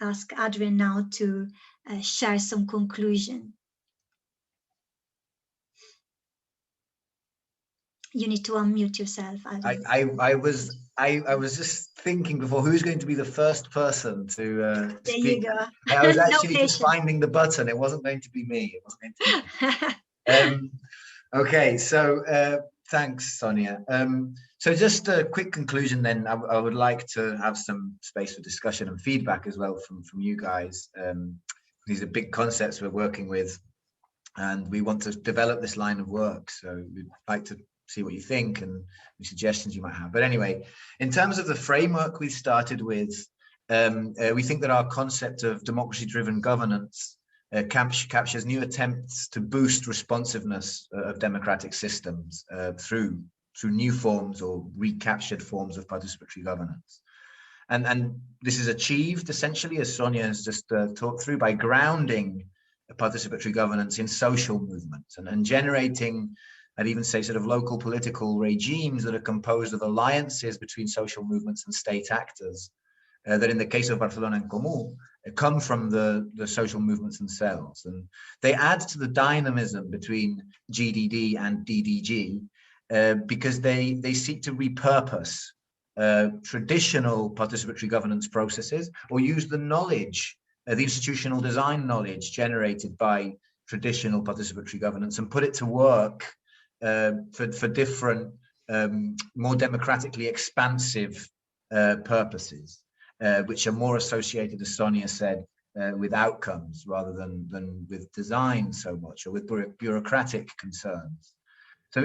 ask Adrian now to share some conclusion. You need to unmute yourself, Adrian. I was just thinking before, who's going to be the first person to there speak? You go. I was actually No just finding the button. It wasn't going to be me. It wasn't going to be me. Okay, so thanks, Sonia. So just a quick conclusion then. I would like to have some space for discussion and feedback as well from you guys. These are big concepts we're working with, and we want to develop this line of work. So we'd like to see what you think and any suggestions you might have. But anyway, in terms of the framework we started with, we think that our concept of democracy-driven governance captures new attempts to boost responsiveness of democratic systems through new forms or recaptured forms of participatory governance. And this is achieved essentially, as Sonia has just talked through, by grounding participatory governance in social movements and generating, I'd even say, sort of local political regimes that are composed of alliances between social movements and state actors that in the case of Barcelona en Comú come from the social movements themselves. And they add to the dynamism between GDD and DDG because they seek to repurpose traditional participatory governance processes or use the knowledge, the institutional design knowledge generated by traditional participatory governance and put it to work for different, more democratically expansive purposes, which are more associated, as Sonia said, with outcomes rather than with design so much, or with bureaucratic concerns. So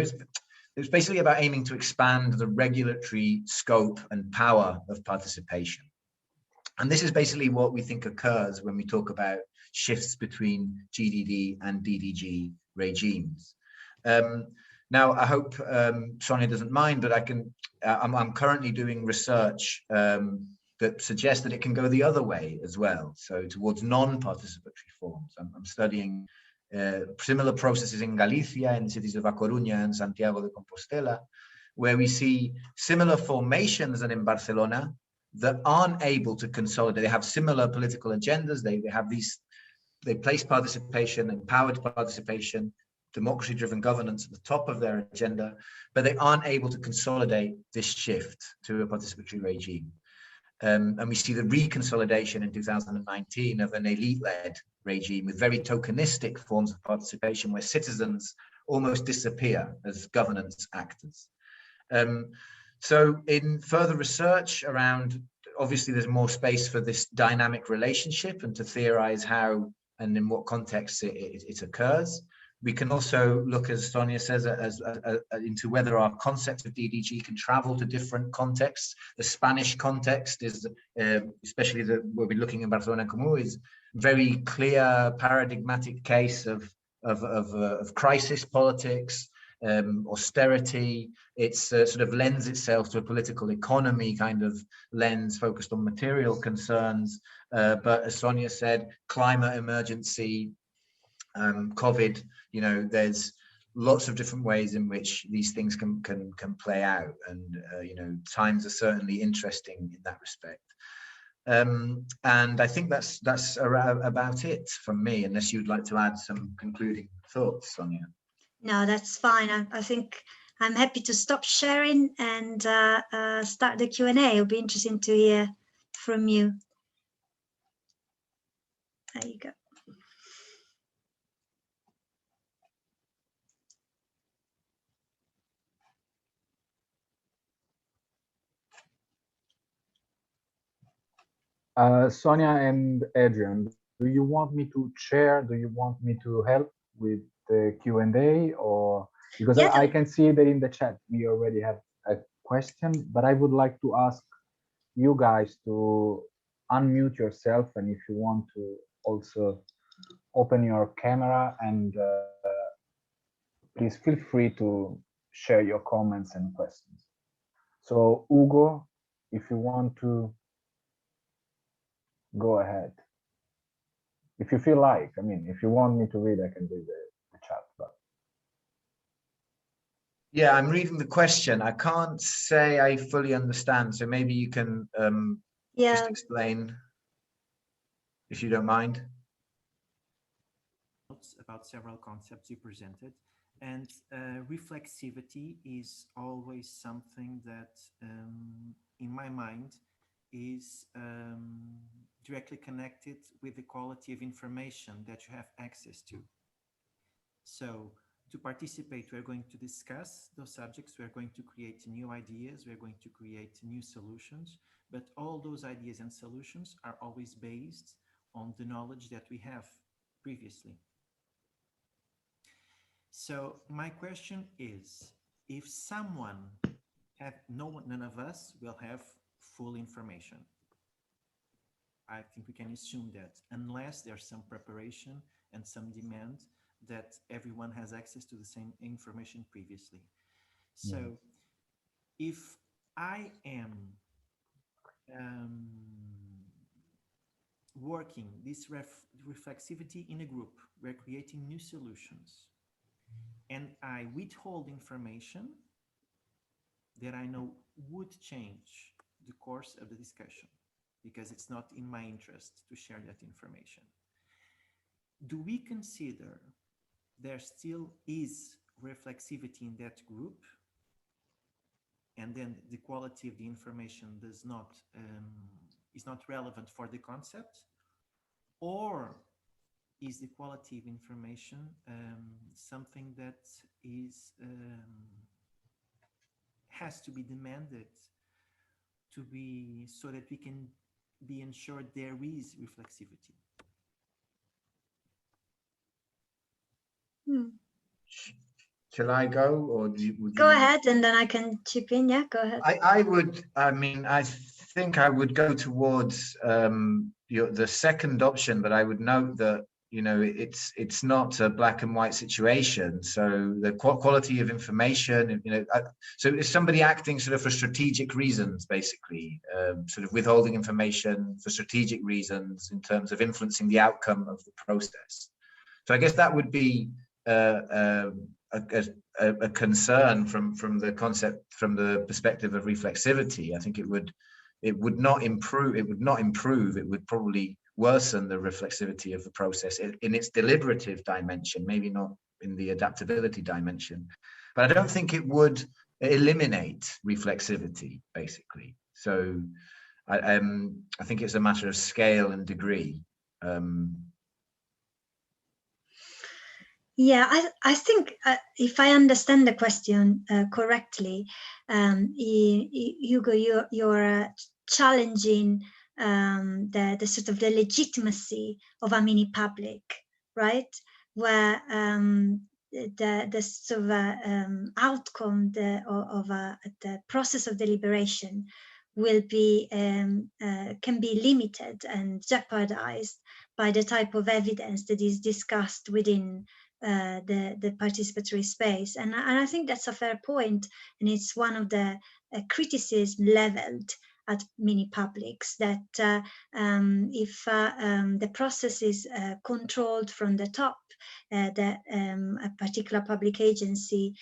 it's basically about aiming to expand the regulatory scope and power of participation. And this is basically what we think occurs when we talk about shifts between GDD and DDG regimes. Now, I hope Sonia doesn't mind, but I'm currently doing research that suggests that it can go the other way as well, so towards non-participatory forms. I'm studying similar processes in Galicia, in the cities of A Coruña and Santiago de Compostela, where we see similar formations than in Barcelona that aren't able to consolidate. They have similar political agendas. They have these they place participation, empowered participation, democracy-driven governance at the top of their agenda, but they aren't able to consolidate this shift to a participatory regime. And we see the reconsolidation in 2019 of an elite-led regime with very tokenistic forms of participation where citizens almost disappear as governance actors. So in further research around, obviously there's more space for this dynamic relationship and to theorize how and in what context it occurs. We can also look, as Sonia says, into whether our concept of DDG can travel to different contexts. The Spanish context is, especially where we're looking in Barcelona Comú, is very clear paradigmatic case of crisis politics, austerity. It's sort of lends itself to a political economy kind of lens focused on material concerns. But as Sonia said, climate emergency, COVID, you know, there's lots of different ways in which these things can play out, and you know, times are certainly interesting in that respect. And I think that's about it from me, unless you'd like to add some concluding thoughts, Sonia. No, that's fine. I think I'm happy to stop sharing and start the Q&A. It'll be interesting to hear from you. There you go. Sonia and Adrian, do you want me to share? Do you want me to help with the Q&A, or because Yeah. I can see that in the chat we already have a question, but I would like to ask you guys to unmute yourself, and if you want to also open your camera, and please feel free to share your comments and questions. So Hugo, if you want to go ahead. If you feel like, I mean, if you want me to read, I can read the chat. But yeah, I'm reading the question. I can't say I fully understand, so maybe you can just explain, if you don't mind. About several concepts you presented, and reflexivity is always something that, in my mind, is directly connected with the quality of information that you have access to. So to participate, we're going to discuss those subjects, we're going to create new ideas, we're going to create new solutions, but all those ideas and solutions are always based on the knowledge that we have previously. So my question is, if someone none of us will have full information. I think we can assume that, unless there's some preparation and some demand that everyone has access to the same information previously. So if I am working this reflexivity in a group, we're creating new solutions, and I withhold information that I know would change the course of the discussion, because it's not in my interest to share that information. Do we consider there still is reflexivity in that group, and then the quality of the information is not relevant for the concept? Or is the quality of information something that is has to be demanded to be, so that we can be ensured there is reflexivity? Shall I go, or would you go ahead, and then I can chip in? Yeah, go ahead. I think I would go towards the second option, but I would note that, you know, it's not a black and white situation. So the quality of information, you know, so is somebody acting sort of for strategic reasons, basically, sort of withholding information for strategic reasons in terms of influencing the outcome of the process. So I guess that would be a concern from the concept, from the perspective of reflexivity. I think it would not improve. It would not improve. It would probably worsen the reflexivity of the process in its deliberative dimension, maybe not in the adaptability dimension. But I don't think it would eliminate reflexivity, basically. So I think it's a matter of scale and degree. Yeah, I think if I understand the question correctly, Hugo, you're challenging the sort of the legitimacy of a mini public, right? Where the sort of outcome of the process of deliberation will be can be limited and jeopardized by the type of evidence that is discussed within the participatory space. And I think that's a fair point, and it's one of the criticism leveled at mini publics, that if the process is controlled from the top, that a particular public agency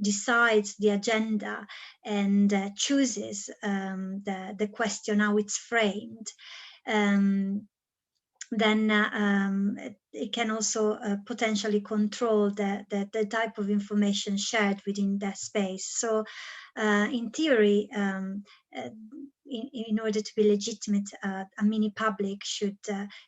decides the agenda and chooses the question, how it's framed, then it can also potentially control the type of information shared within that space. So in theory, in order to be legitimate, a mini public should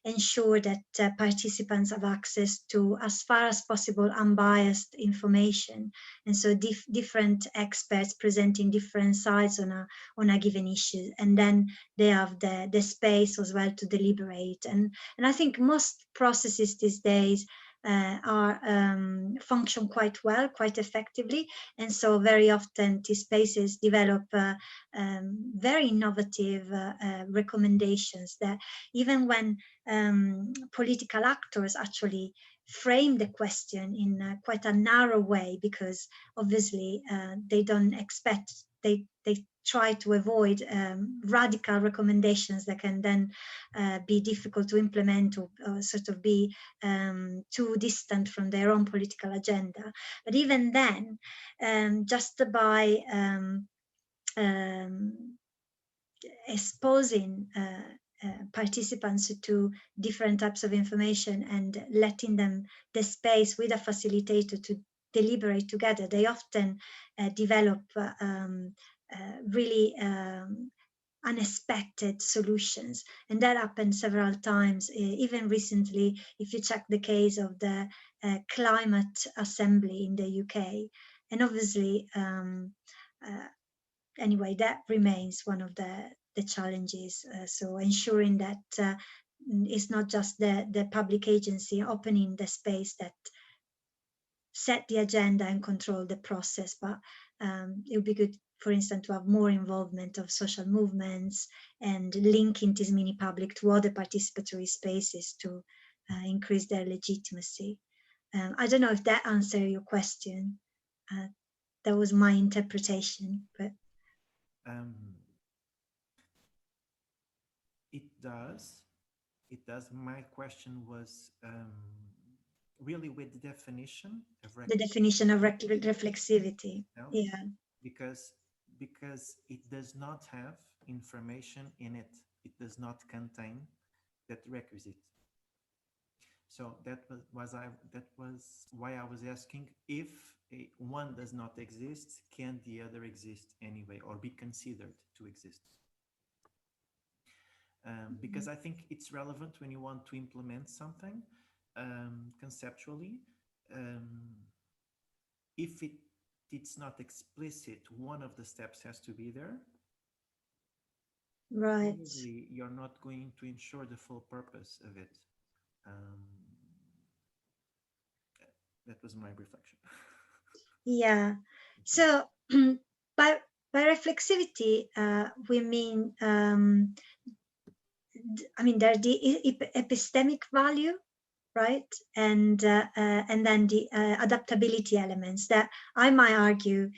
ensure that participants have access to, as far as possible, unbiased information. And so different experts presenting different sides on a given issue, and then they have the space as well to deliberate. And I think most processes these days function quite well, quite effectively, and so very often these spaces develop very innovative recommendations that even when political actors actually frame the question in quite a narrow way, because obviously they don't expect, they try to avoid radical recommendations that can then be difficult to implement, or sort of be too distant from their own political agenda. But even then, just by exposing participants to different types of information and letting them the space with a facilitator to deliberate together, they often develop really unexpected solutions. And that happened several times, even recently, if you check the case of the Climate Assembly in the UK. And obviously, anyway, that remains one of the challenges. So ensuring that it's not just the public agency opening the space that set the agenda and control the process, but it would be good, for instance, to have more involvement of social movements and linking this mini public to other participatory spaces to increase their legitimacy. I don't know if that answered your question. That was my interpretation, but it does. My question was really with the definition of reflexivity. No? Yeah. Because it does not have information in it. It does not contain that requisite. So that was why I was asking, if one does not exist, can the other exist anyway, or be considered to exist? Because I think it's relevant when you want to implement something conceptually. If it's not explicit, one of the steps has to be there. Right. Probably you're not going to ensure the full purpose of it. That was my reflection. Yeah. So by reflexivity, we mean, I mean, there's the epistemic value, right? And then the adaptability elements that I might argue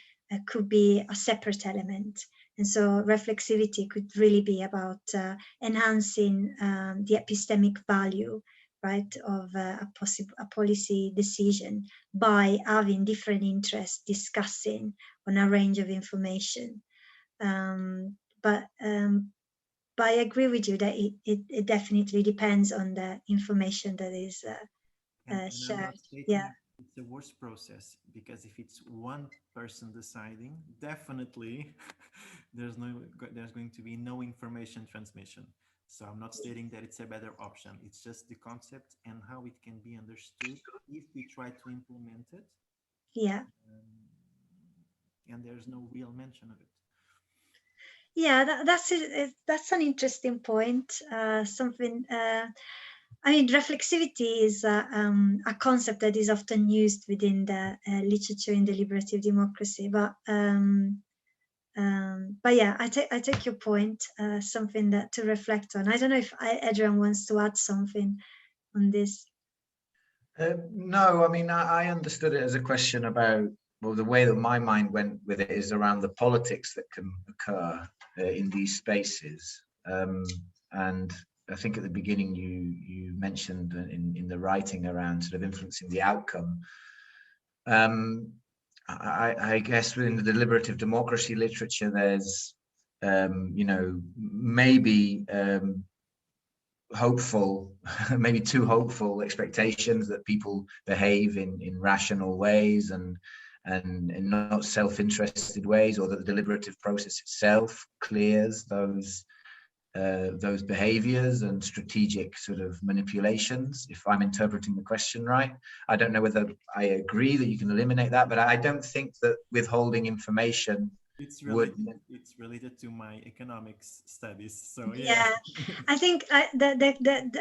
could be a separate element. And so reflexivity could really be about enhancing the epistemic value, right, of a policy decision by having different interests discussing on a range of information. But I agree with you that it definitely depends on the information that is And I'm shared. not stating Yeah. it's the worst process, because if it's one person deciding, definitely there's going to be no information transmission. So I'm not stating that it's a better option. It's just the concept and how it can be understood if we try to implement it. Yeah. And there's no real mention of it. Yeah, that's an interesting point. Something. I mean, reflexivity is a concept that is often used within the literature in deliberative democracy. But yeah, I take your point. Something that to reflect on. I don't know if Adrian wants to add something on this. No, I mean, I understood it as a question about, well, the way that my mind went with it is around the politics that can occur in these spaces. And I think at the beginning you mentioned in the writing around sort of influencing the outcome. I guess within the deliberative democracy literature, there's, maybe hopeful, maybe too hopeful expectations that people behave in rational ways and in not self-interested ways, or that the deliberative process itself clears those behaviors and strategic sort of manipulations, if I'm interpreting the question right. I don't know whether I agree that you can eliminate that, but I don't think that withholding information it's related to my economics studies. So yeah, I think the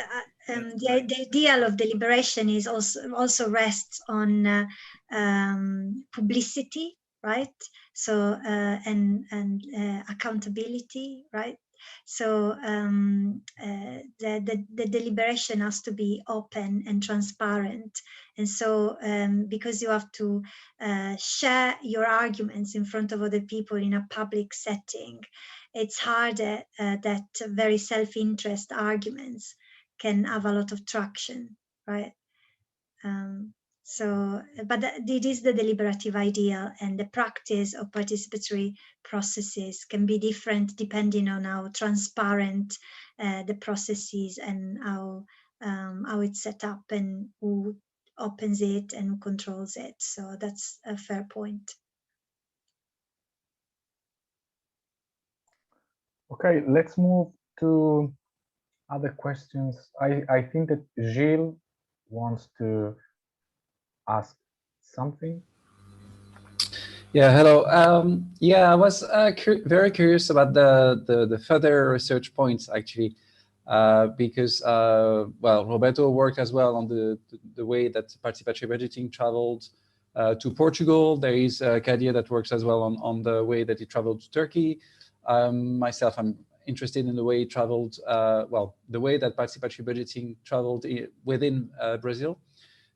ideal of deliberation is also rests on publicity, right? So and accountability, right? So the deliberation has to be open and transparent, and so because you have to share your arguments in front of other people in a public setting, it's harder that very self-interest arguments can have a lot of traction, right? But it is the deliberative ideal, and the practice of participatory processes can be different depending on how transparent the process is and how it's set up and who opens it and who controls it. So that's a fair point. Okay, let's move to other questions. I think that Gilles wants to ask something. Yeah, hello. Yeah, I was very curious about the further research points, actually, because, well, Roberto worked as well on the way that participatory budgeting traveled to Portugal. There is Kadia that works as well on the way that it traveled to Turkey. Myself, I'm interested in the way it traveled, well, the way that participatory budgeting traveled within Brazil.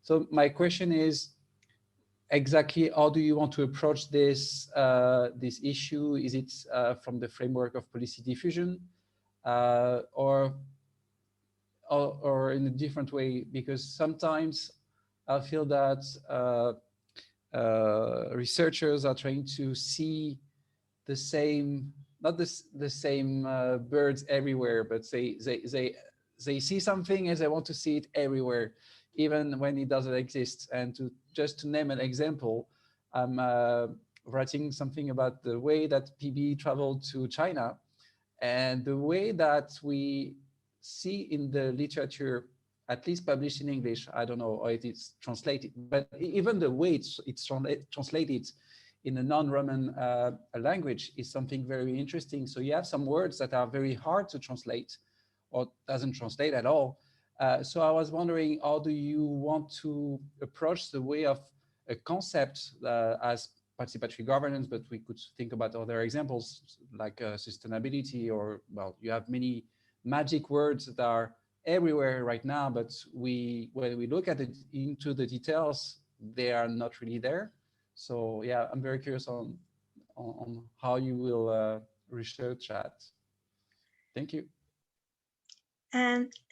So my question is, exactly how do you want to approach this this issue? Is it from the framework of policy diffusion, or in a different way? Because sometimes I feel that researchers are trying to see the same, not the same birds everywhere, but they see something and they want to see it everywhere, even when it doesn't exist. And just to name an example, I'm writing something about the way that PB traveled to China, and the way that we see in the literature, at least published in English, I don't know how it is translated, but even the way it's translated in a non-Roman language is something very interesting. So you have some words that are very hard to translate or doesn't translate at all. So I was wondering, how do you want to approach the way of a concept as participatory governance, but we could think about other examples like sustainability, or, well, you have many magic words that are everywhere right now, but when we look at it into the details, they are not really there. So yeah, I'm very curious on how you will research that. Thank you.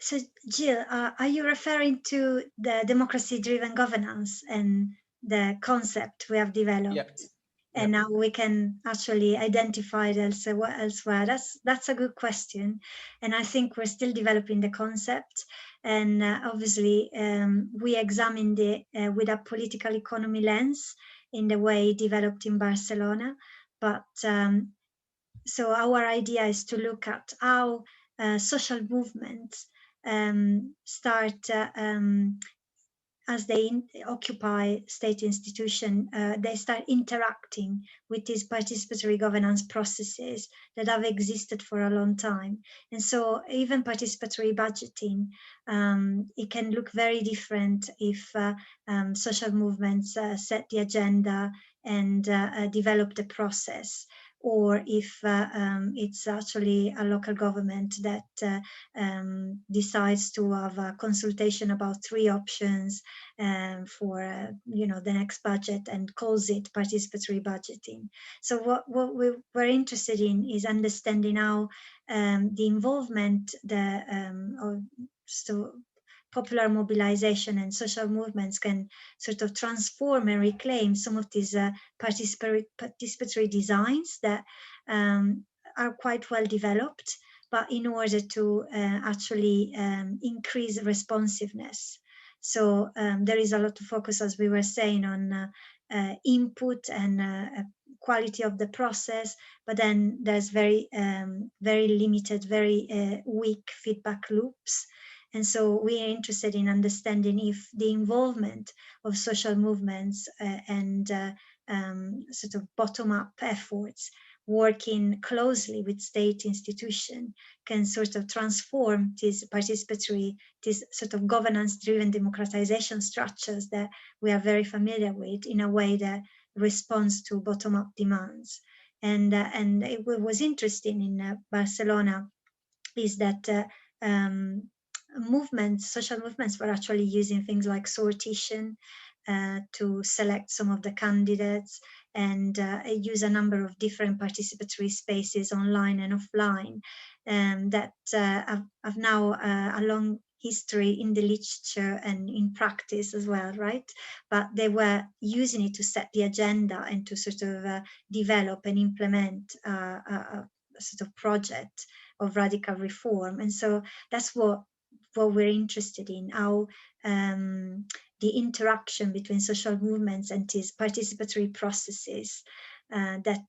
So Jill, are you referring to the democracy-driven governance and the concept we have developed? Yeah. and now we can actually identify it elsewhere. That's a good question, and I think we're still developing the concept. And obviously, we examined it with a political economy lens in the way developed in Barcelona. But so our idea is to look at how social movements start as they occupy state institution, they start interacting with these participatory governance processes that have existed for a long time. And so even participatory budgeting, it can look very different if social movements set the agenda and develop the process, or if it's actually a local government that decides to have a consultation about 3 options for the next budget and calls it participatory budgeting. So what we were interested in is understanding how the involvement of popular mobilization and social movements can sort of transform and reclaim some of these participatory designs that are quite well developed, but in order to actually increase responsiveness. So there is a lot of focus, as we were saying, on input and quality of the process, but then there's very limited, very weak feedback loops. And so we are interested in understanding if the involvement of social movements and sort of bottom-up efforts working closely with state institutions can sort of transform these participatory, these sort of governance-driven democratization structures that we are very familiar with in a way that responds to bottom-up demands. And it was interesting in Barcelona is that social movements were actually using things like sortition to select some of the candidates, and use a number of different participatory spaces online and offline that have now a long history in the literature and in practice as well, right? But they were using it to set the agenda and to sort of develop and implement a sort of project of radical reform. And so that's what we're interested in, how the interaction between social movements and these participatory processes that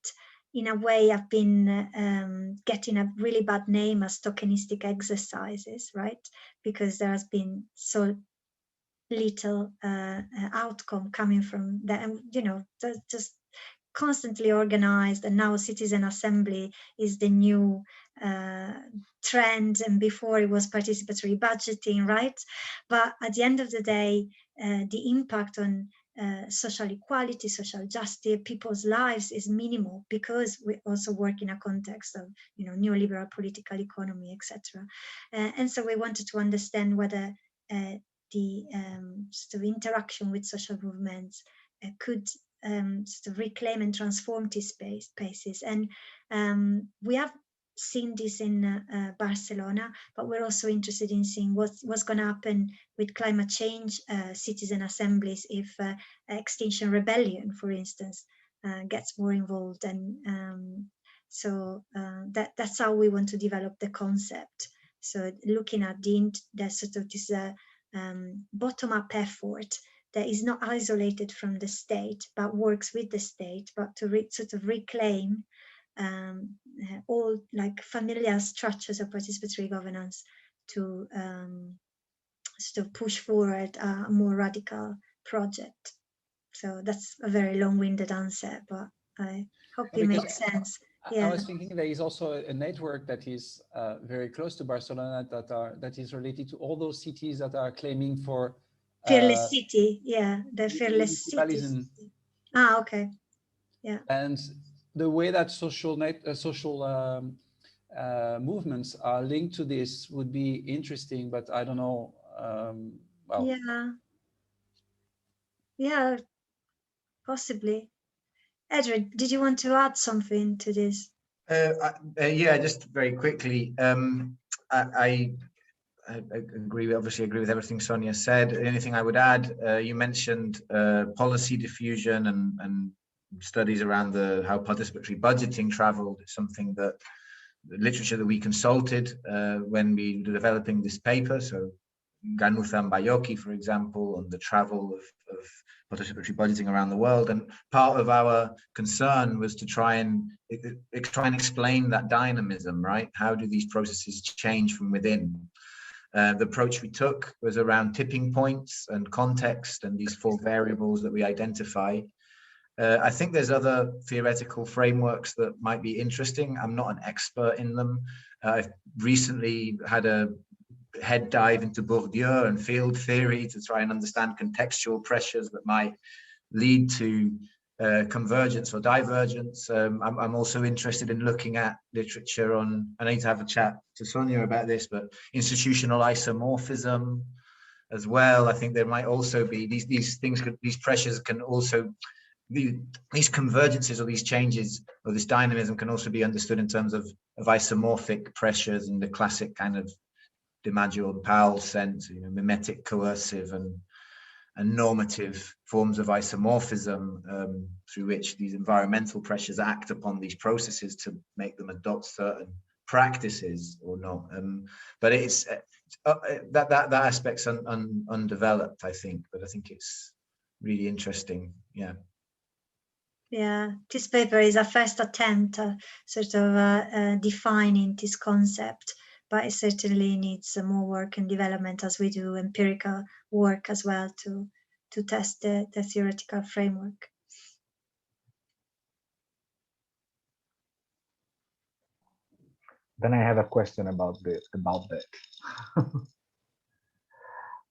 in a way have been getting a really bad name as tokenistic exercises, right? Because there has been so little outcome coming from them, just constantly organized, and now citizen assembly is the new trend, and before it was participatory budgeting, right? But at the end of the day, the impact on social equality, social justice, people's lives is minimal, because we also work in a context of neoliberal political economy, etc. And so we wanted to understand whether the sort of interaction with social movements could sort of reclaim and transform these spaces. And we have seen this in Barcelona, but we're also interested in seeing what's going to happen with climate change citizen assemblies if Extinction Rebellion, for instance, gets more involved. And so that's how we want to develop the concept. So looking at the sort of this bottom-up effort that is not isolated from the state, but works with the state, but to sort of reclaim all like familiar structures of participatory governance to sort of push forward a more radical project. So that's a very long-winded answer, but I hope it makes sense. Yeah. I was thinking there is also a network that is very close to Barcelona that is related to all those cities that are claiming for Fearless City, yeah, the Fearless City. Okay, yeah. And the way that social movements are linked to this would be interesting, but I don't know. Well, yeah, possibly. Adrian, did you want to add something to this? Yeah, just very quickly. I obviously agree with everything Sonia said. Anything I would add, you mentioned policy diffusion and studies around how participatory budgeting traveled. It's something that the literature that we consulted when we were developing this paper. So Ganuza and Bayoki, for example, on the travel of participatory budgeting around the world. And part of our concern was to try and explain that dynamism, right? How do these processes change from within? The approach we took was around tipping points and context and these 4 variables that we identify. I think there's other theoretical frameworks that might be interesting. I'm not an expert in them. I've recently had a head dive into Bourdieu and field theory to try and understand contextual pressures that might lead to convergence or divergence. I'm also interested in looking at literature on, I need to have a chat to Sonia about this, but institutional isomorphism as well. I think there might also be these things, these pressures can also, these convergences or these changes or this dynamism can also be understood in terms of isomorphic pressures in the classic kind of DiMaggio and Powell sense, you know, mimetic, coercive, and normative forms of isomorphism through which these environmental pressures act upon these processes to make them adopt certain practices or not. But it's that aspect's undeveloped, I think. But I think it's really interesting. Yeah. Yeah, this paper is a first attempt sort of defining this concept, but it certainly needs more work and development as we do empirical work as well to test the theoretical framework. Then I have a question about that.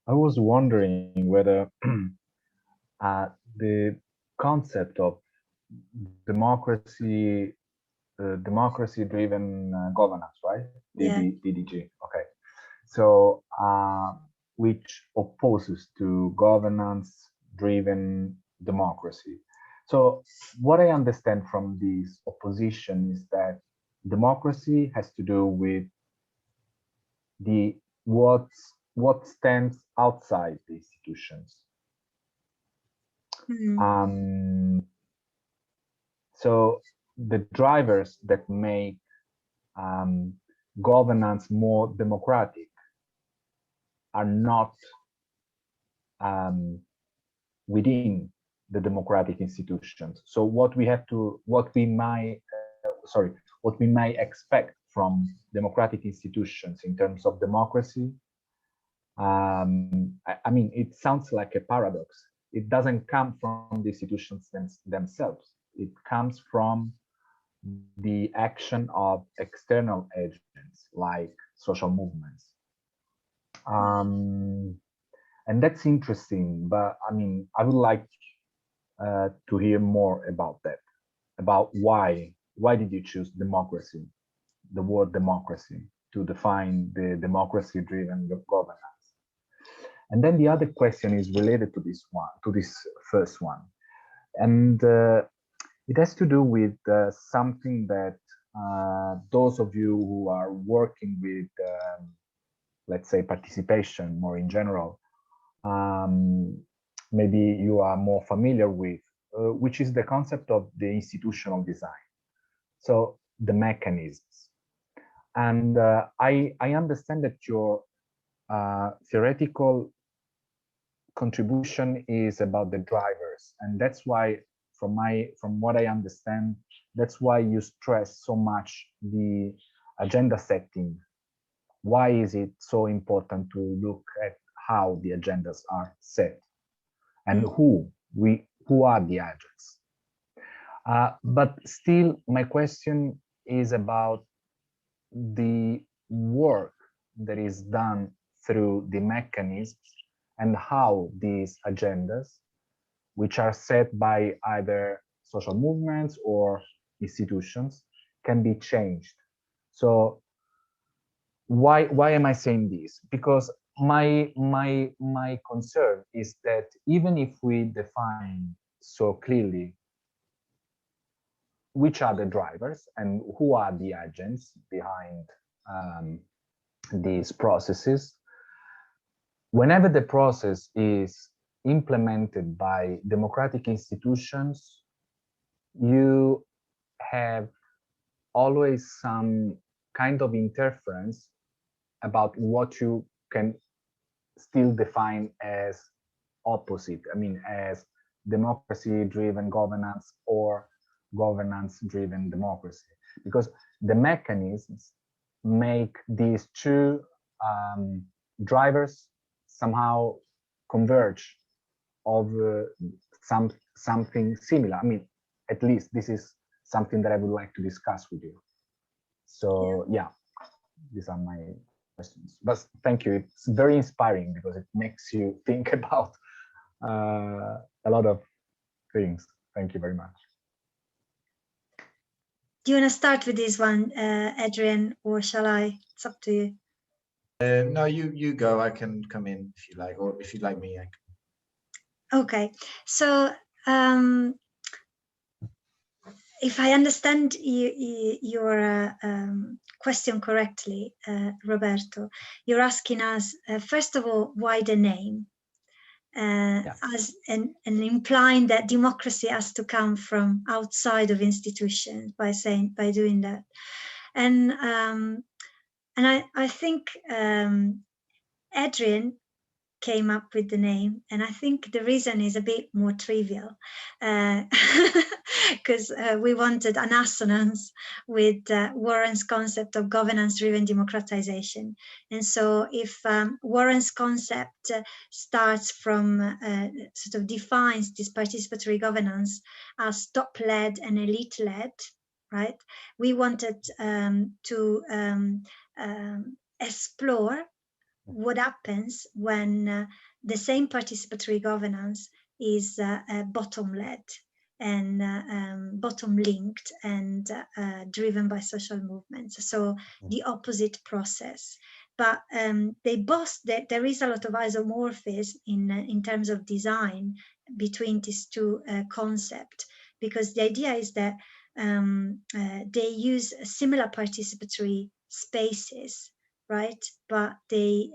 I was wondering whether the concept of democracy-driven governance, right? Yeah. DDG. Okay. So, which opposes to governance-driven democracy. So, what I understand from this opposition is that democracy has to do with what stands outside the institutions. So the drivers that make governance more democratic are not within the democratic institutions. So what we might expect from democratic institutions in terms of democracy, I mean, it sounds like a paradox. It doesn't come from the institutions themselves. It comes from the action of external agents like social movements. And that's interesting, but I mean, I would like to hear more about that, about why did you choose democracy, the word democracy, to define the democracy-driven governance? And then the other question is related to this one, to this first one. And it has to do with something that those of you who are working with, let's say, participation more in general, maybe you are more familiar with, which is the concept of the institutional design. So the mechanisms. And I understand that your theoretical contribution is about the drivers, and that's why, from what I understand, that's why you stress so much the agenda setting. Why is it so important to look at how the agendas are set and who are the agents? But still, my question is about the work that is done through the mechanisms and how these agendas, which are set by either social movements or institutions, can be changed. So why am I saying this? Because my concern is that even if we define so clearly which are the drivers and who are the agents behind these processes, whenever the process is implemented by democratic institutions, you have always some kind of interference about what you can still define as opposite. I mean, as democracy-driven governance or governance-driven democracy, because the mechanisms make these two drivers somehow converge of something similar. I mean, at least this is something that I would like to discuss with you. So yeah, these are my questions. But thank you. It's very inspiring because it makes you think about a lot of things. Thank you very much. Do you want to start with this one, Adrian, or shall I? It's up to you. No, you go. I can come in if you like, or if you'd like me, I can. Okay, so if I understand your question correctly, Roberto, you're asking us, first of all, why the name? As and implying that democracy has to come from outside of institutions by doing that. And I think Adrian came up with the name, and I think the reason is a bit more trivial, because we wanted an assonance with Warren's concept of governance-driven democratization. And so if Warren's concept starts from, sort of defines this participatory governance as top-led and elite-led, right? We wanted to explore what happens when the same participatory governance is bottom-led and bottom-linked and driven by social movements. So the opposite process. But they both, there is a lot of isomorphism in terms of design between these two concepts, because the idea is that they use similar participatory spaces, right? But they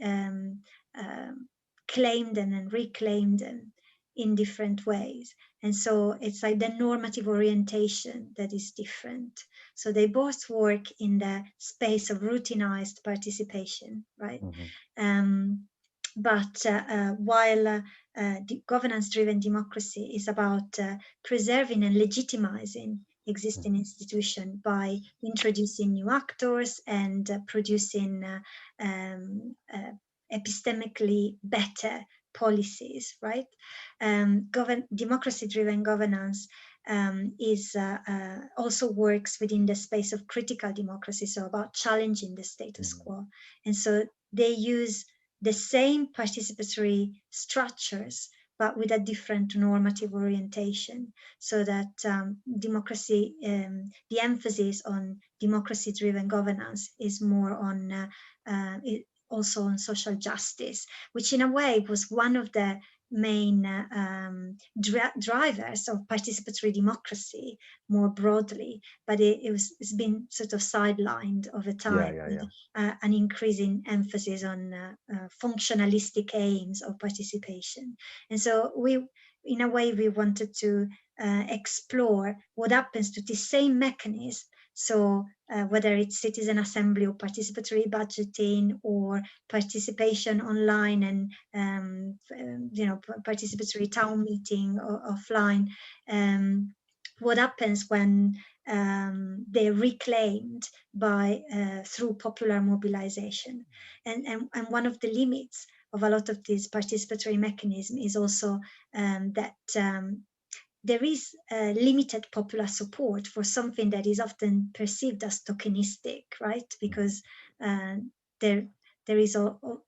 claim them and reclaim them in different ways. And so it's like the normative orientation that is different. So they both work in the space of routinized participation, right? But while the governance-driven democracy is about preserving and legitimizing existing institution by introducing new actors and producing epistemically better policies, right? Democracy-driven governance is also works within the space of critical democracy, so about challenging the status quo. And so they use the same participatory structures, but with a different normative orientation, so that democracy, the emphasis on democracy-driven governance is more on also on social justice, which in a way was one of the main drivers of participatory democracy more broadly, but it's been sort of sidelined over time with an increasing emphasis on functionalistic aims of participation. And so in a way, we wanted to explore what happens to the same mechanism. So whether it's citizen assembly or participatory budgeting or participation online and participatory town meeting or offline, what happens when they're reclaimed by through popular mobilization, and one of the limits of a lot of these participatory mechanisms is also that there is limited popular support for something that is often perceived as tokenistic, right? Because there is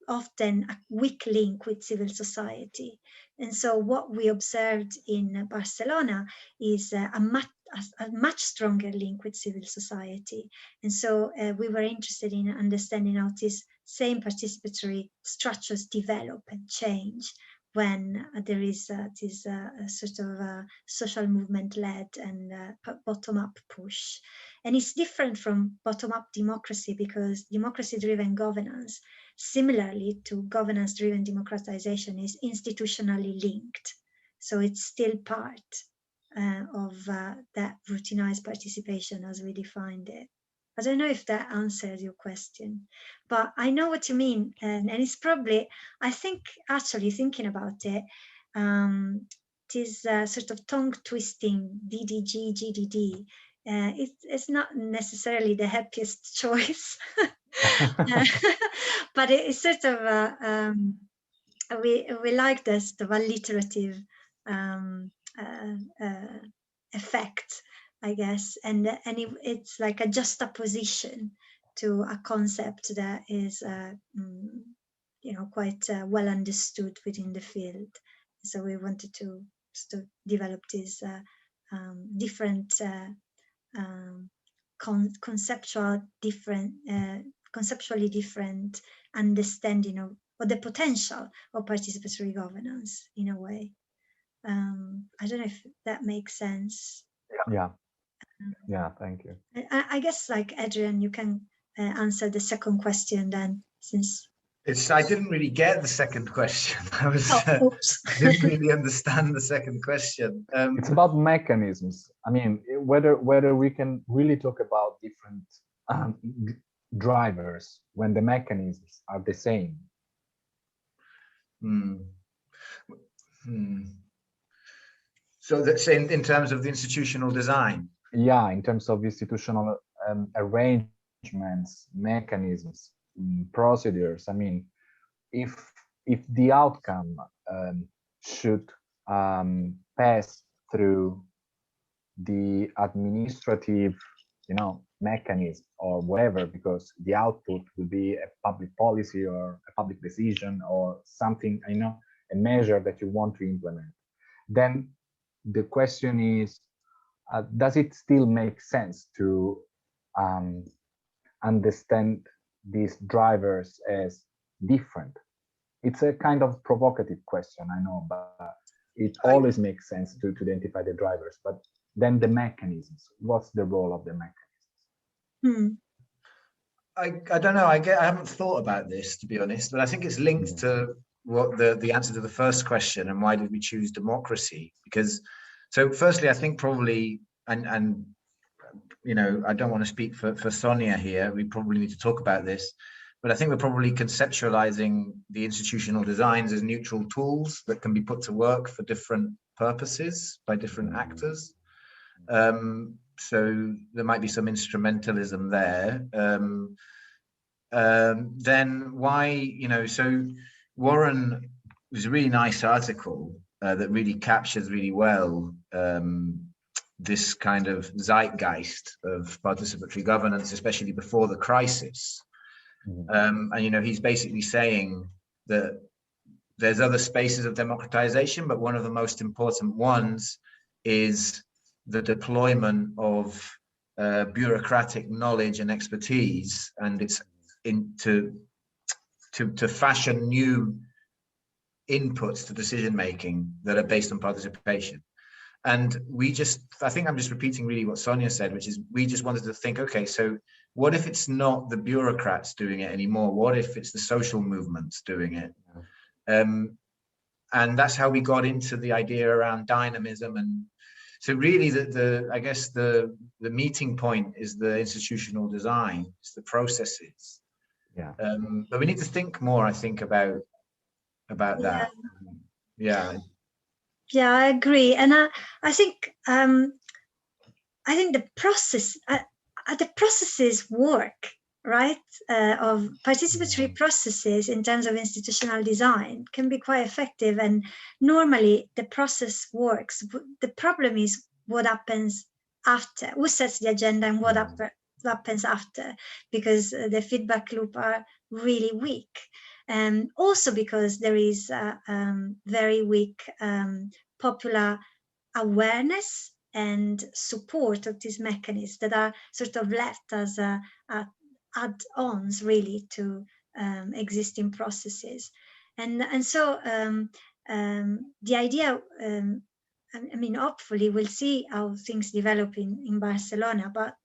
often a weak link with civil society. And so what we observed in Barcelona is a much stronger link with civil society. And so we were interested in understanding how these same participatory structures develop and change when there is this sort of social movement-led and bottom-up push. And it's different from bottom-up democracy, because democracy-driven governance, similarly to governance-driven democratization, is institutionally linked. So it's still part of that routinized participation as we defined it. I don't know if that answers your question, but I know what you mean, and it's probably, I think, actually thinking about it, it is sort of tongue twisting, DDG, GDD. It's not necessarily the happiest choice, but it's sort of we like this the alliterative effect, I guess, and it's like a juxtaposition to a concept that is quite well understood within the field. So we wanted to develop these different conceptually different understanding of the potential of participatory governance in a way. I don't know if that makes sense. Yeah, thank you. I guess, like, Adrian, you can answer the second question then, since I didn't really get the second question. I didn't really understand the second question. It's about mechanisms. I mean, whether we can really talk about different drivers when the mechanisms are the same. So that's in terms of the institutional design. Yeah, in terms of institutional arrangements, mechanisms, procedures. I mean, if the outcome should pass through the administrative, mechanism or whatever, because the output will be a public policy or a public decision or something, a measure that you want to implement, then the question is, does it still make sense to understand these drivers as different? It's a kind of provocative question, I know, but it always makes sense to identify the drivers. But then the mechanisms, what's the role of the mechanisms? I don't know. I haven't thought about this, to be honest, but I think it's linked to what the answer to the first question, and why did we choose democracy? Because, so firstly, I think probably, and I don't want to speak for Sonia here, we probably need to talk about this, but I think we're probably conceptualizing the institutional designs as neutral tools that can be put to work for different purposes by different actors. So there might be some instrumentalism there. Then why, so Warren was a really nice article that really captures really well this kind of zeitgeist of participatory governance, especially before the crisis. And he's basically saying that there's other spaces of democratization, but one of the most important ones is the deployment of bureaucratic knowledge and expertise, and it's to fashion new inputs to decision making that are based on participation. And I think I'm just repeating really what Sonia said, which is we just wanted to think, okay, so what if it's not the bureaucrats doing it anymore? What if it's the social movements doing it? And that's how we got into the idea around dynamism. And so really I guess the meeting point is the institutional design, it's the processes. Yeah. But we need to think more, I think, about that. Yeah. Yeah, I agree, and I think the processes work, right? Of participatory processes in terms of institutional design can be quite effective, and normally the process works. The problem is what happens after, who sets the agenda, and what happens after, because the feedback loop are really weak. Also because there is very weak popular awareness and support of these mechanisms that are sort of left as add-ons really to existing processes. And so the idea, I mean, hopefully we'll see how things develop in Barcelona, but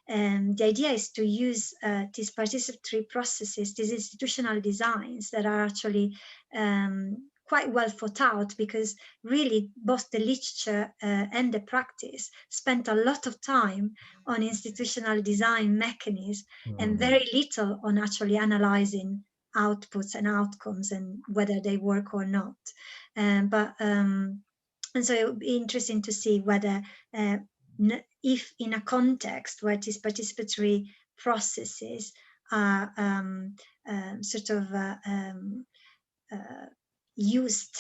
the idea is to use these participatory processes, these institutional designs that are actually quite well thought out, because really both the literature and the practice spent a lot of time on institutional design mechanisms and very little on actually analyzing outputs and outcomes and whether they work or not. And so it would be interesting to see whether if in a context where these participatory processes are sort of used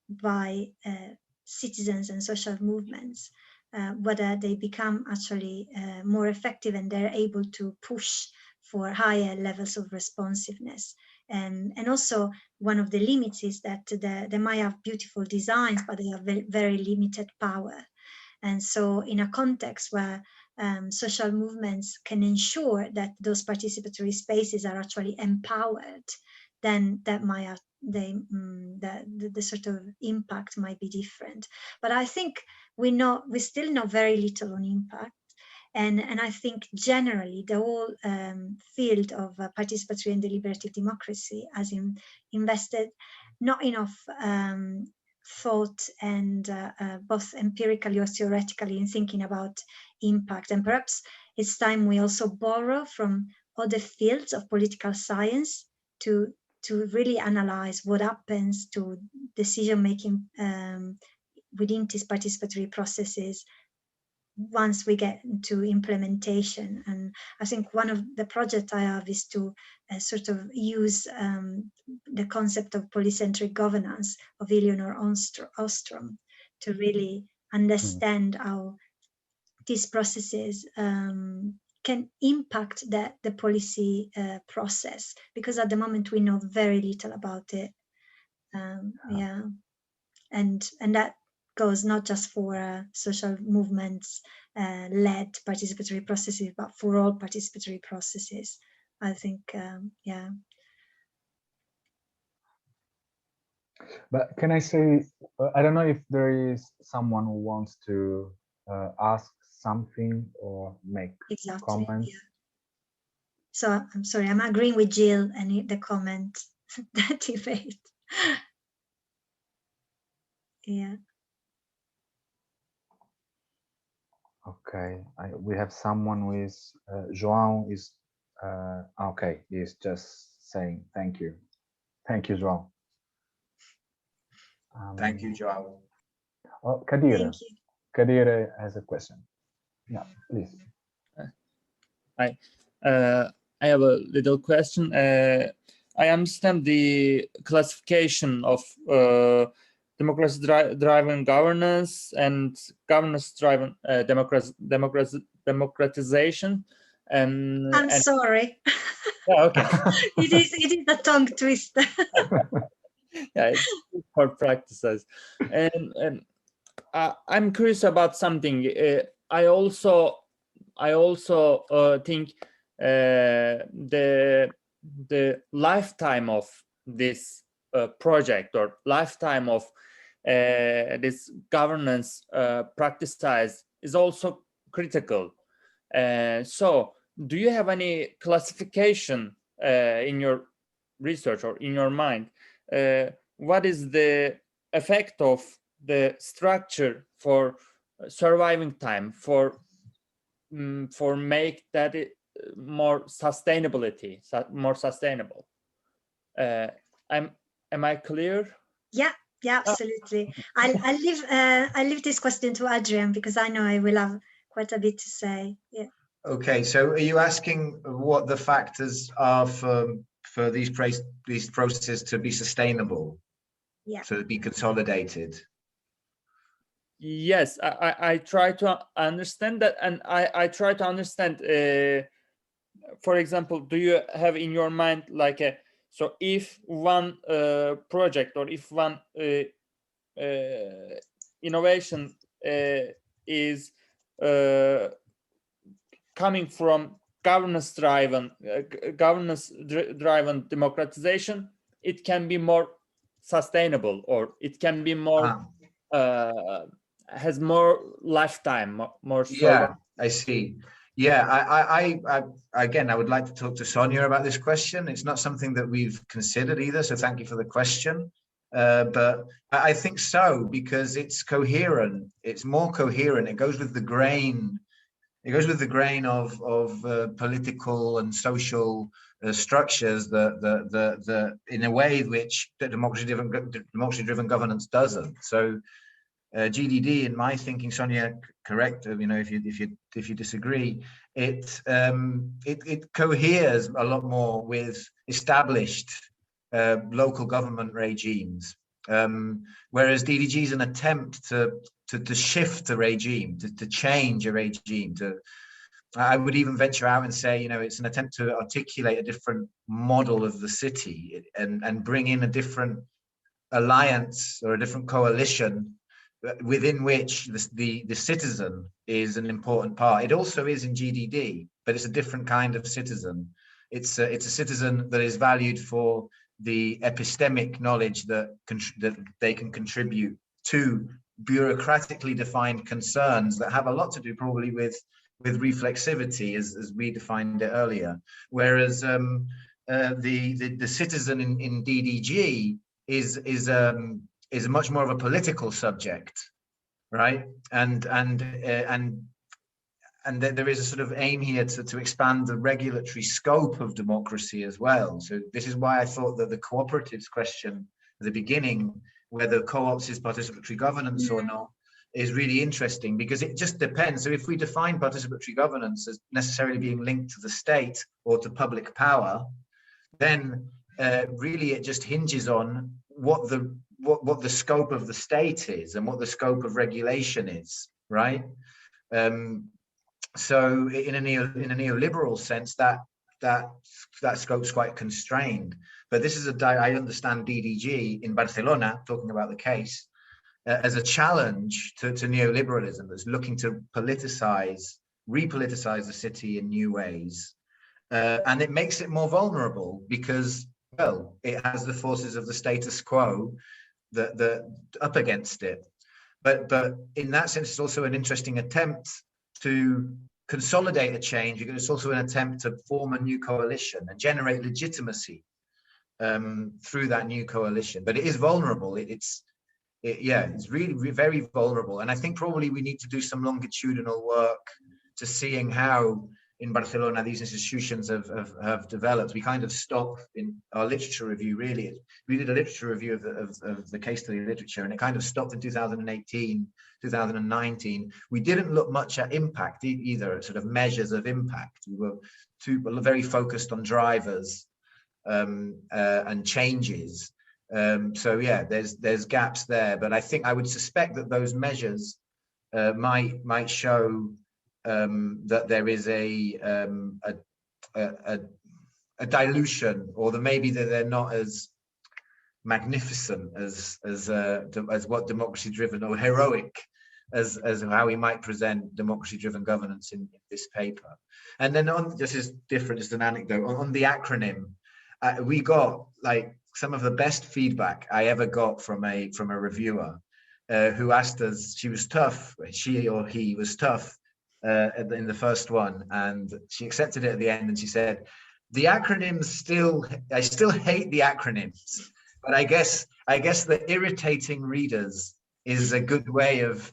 by citizens and social movements, whether they become actually more effective and they're able to push for higher levels of responsiveness. And also one of the limits is that they might have beautiful designs, but they have very, very limited power. And so in a context where social movements can ensure that those participatory spaces are actually empowered, then that might have, the sort of impact might be different. But I think we still know very little on impact. And I think generally the whole field of participatory and deliberative democracy has invested not enough thought and both empirically or theoretically in thinking about impact. And perhaps it's time we also borrow from other fields of political science to really analyze what happens to decision making within these participatory processes once we get into implementation. And I think one of the projects I have is to sort of use the concept of polycentric governance of Eleanor Ostrom to really understand how these processes can impact the policy process, because at the moment we know very little about it. Yeah, and that goes not just for social movements led participatory processes, but for all participatory processes. I think, yeah. But can I say, I don't know if there is someone who wants to ask something or make comments. Yeah. So I'm sorry, I'm agreeing with Jill and the comment, that debate. Yeah. Okay, we have someone who is, João is, okay, he's just saying thank you. Thank you, João. Thank you, João. Oh, Kadira. Thank you. Kadira has a question. Yeah, please. Hi, I have a little question. I understand the classification of democracy-driven governance and governance-driven democratization. And I'm sorry. Yeah, okay. it is a tongue twister. Yeah, it's for practices. And I'm curious about something. I also think the lifetime of this project or lifetime of this governance practice is also critical. So do you have any classification in your research or in your mind? What is the effect of the structure for surviving time, for make that more sustainable? Am I clear? Yeah, absolutely. I leave this question to Adrian, because I know I will have quite a bit to say. Yeah. Okay, so are you asking what the factors are for these processes to be sustainable? Yeah. To be consolidated? Yes, I try to understand that, and I try to understand. For example, do you have in your mind like a, so if one project or if one innovation is coming from governance-driven democratization, it can be more sustainable, or it can be more has more lifetime, more. Yeah, I see. Yeah, I again, I would like to talk to Sonia about this question. It's not something that we've considered either, so thank you for the question. But I think so, because it's coherent. It's more coherent. It goes with the grain. It goes with the grain of political and social structures that in a way which democracy-driven governance doesn't. So GDD, in my thinking, Sonia, correct? You know, if you disagree, it coheres a lot more with established local government regimes, whereas DDG is an attempt to shift a regime, to change a regime. I would even venture out and say, you know, it's an attempt to articulate a different model of the city and bring in a different alliance or a different coalition within which the citizen is an important part. It also is in GDD, but it's a different kind of citizen. It's a citizen that is valued for the epistemic knowledge that they can contribute to bureaucratically defined concerns that have a lot to do probably with reflexivity, as we defined it earlier. Whereas the citizen in DDG is much more of a political subject, right? And there is a sort of aim here to expand the regulatory scope of democracy as well. So this is why I thought that the cooperatives question at the beginning, whether co-ops is participatory governance or not, is really interesting, because it just depends. So if we define participatory governance as necessarily being linked to the state or to public power, then really it just hinges on what the scope of the state is and what the scope of regulation is, right? So in a neoliberal sense, that scope's quite constrained. But this is I understand DDG in Barcelona, talking about the case, as a challenge to neoliberalism that's looking to repoliticize the city in new ways. And it makes it more vulnerable because, well, it has the forces of the status quo that up against it. But in that sense, it's also an interesting attempt to consolidate a change, because it's also an attempt to form a new coalition and generate legitimacy through that new coalition. But it is vulnerable. It's really very vulnerable. And I think probably we need to do some longitudinal work to seeing how in Barcelona these institutions have developed. We kind of stopped in our literature review, really. We did a literature review of the case study literature, and it kind of stopped in 2018, 2019. We didn't look much at impact either, sort of measures of impact. We were very focused on drivers and changes. So yeah, there's gaps there, but I think I would suspect that those measures might show that there is a dilution, or that maybe that they're not as magnificent as what democracy-driven, or heroic as how we might present democracy-driven governance in this paper. And then this is different, just an anecdote on the acronym. We got like some of the best feedback I ever got from a reviewer who asked us. She was tough. She or he was tough in the first one, and she accepted it at the end, and she said, the acronyms I still hate the acronyms, but I guess the irritating readers is a good way of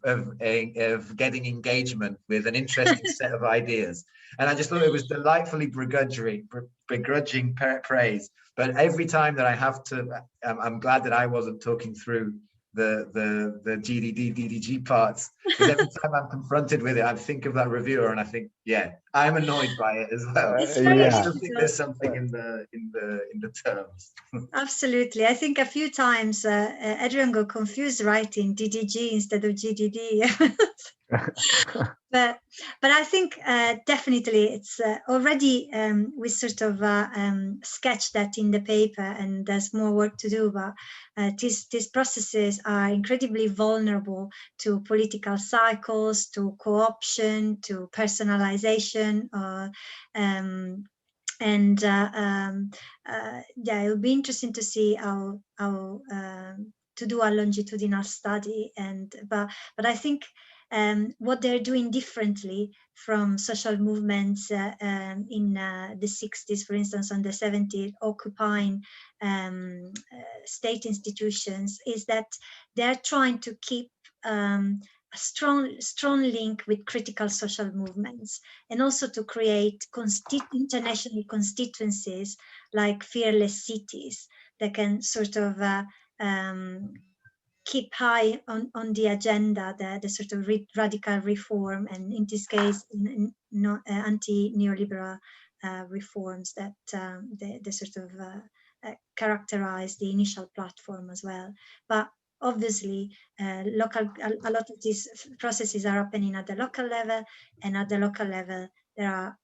getting engagement with an interesting set of ideas. And I just thought it was delightfully begrudging praise. But every time that I have to, I'm glad that I wasn't talking through the GDD, DDG parts, because every time I'm confronted with it, I think of that reviewer and I think, yeah, I'm annoyed by it as well. I still think there's something in the terms. Absolutely. I think a few times Adrian got confused writing DDG instead of GDD. But I think definitely it's already we sort of sketched that in the paper, and there's more work to do. But these processes are incredibly vulnerable to political cycles, to co-option, to personalization, yeah, it'll be interesting to see how to do a longitudinal study. But I think what they're doing differently from social movements in the 60s, for instance, on the 70s, occupying state institutions, is that they're trying to keep a strong link with critical social movements, and also to create international constituencies like fearless cities that can sort of keep high on the agenda the sort of radical reform, and in this case anti-neoliberal reforms that they sort of characterize the initial platform as well. But obviously a lot of these processes are happening at the local level, and at the local level there are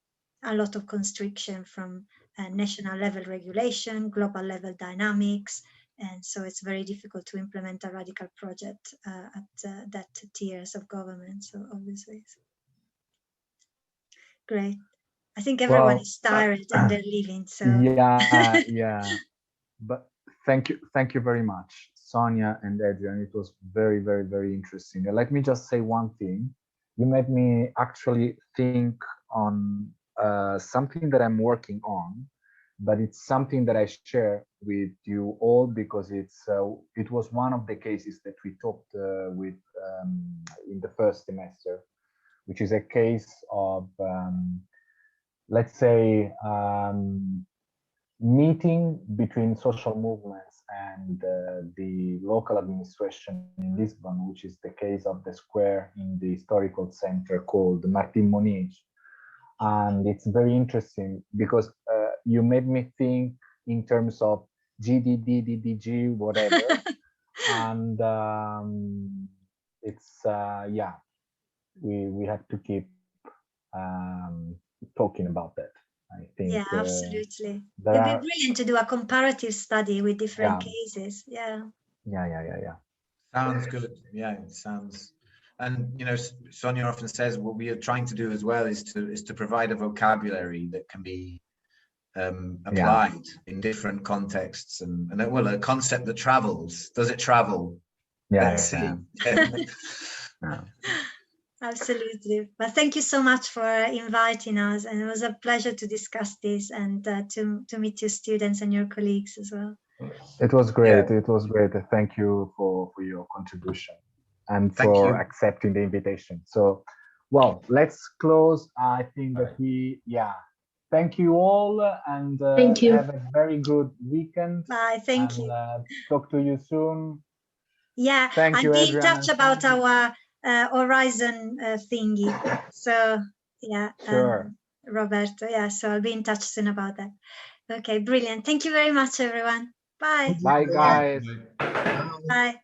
a lot of constriction from national level regulation, global level dynamics, and so it's very difficult to implement a radical project at that tiers of government. So obviously, great. I think everyone is tired and they're leaving. So yeah. But thank you very much, Sonia and Adrian. It was very, very, very interesting. And let me just say one thing. You made me actually think on something that I'm working on, but it's something that I share with you all because it was one of the cases that we talked with in the first semester, which is a case of, let's say, meeting between social movements and the local administration in Lisbon, which is the case of the square in the historical center called Martin Moniz. And it's very interesting because you made me think in terms of GDDDDG, whatever. And it's, yeah, we have to keep talking about that. I think. Yeah, absolutely. It'd be brilliant to do a comparative study with different cases. Yeah. Yeah. Sounds good. Yeah, it sounds. And you know, Sonia often says what we are trying to do as well is to provide a vocabulary that can be applied in different contexts, and well, a concept that travels. Does it travel? Let's see. Absolutely. But thank you so much for inviting us, and it was a pleasure to discuss this and to meet your students and your colleagues as well. It was great. Yeah. It was great. Thank you for your contribution and for accepting the invitation. So, well, let's close. I think that thank you all, and thank you. Have a very good weekend. Bye. Thank you. Talk to you soon. Yeah. Thank you, be Adrian. in touch about our Horizon thingy. So yeah, sure. Roberto. Yeah, so I'll be in touch soon about that. Okay, brilliant. Thank you very much, everyone. Bye. Bye, guys. Bye.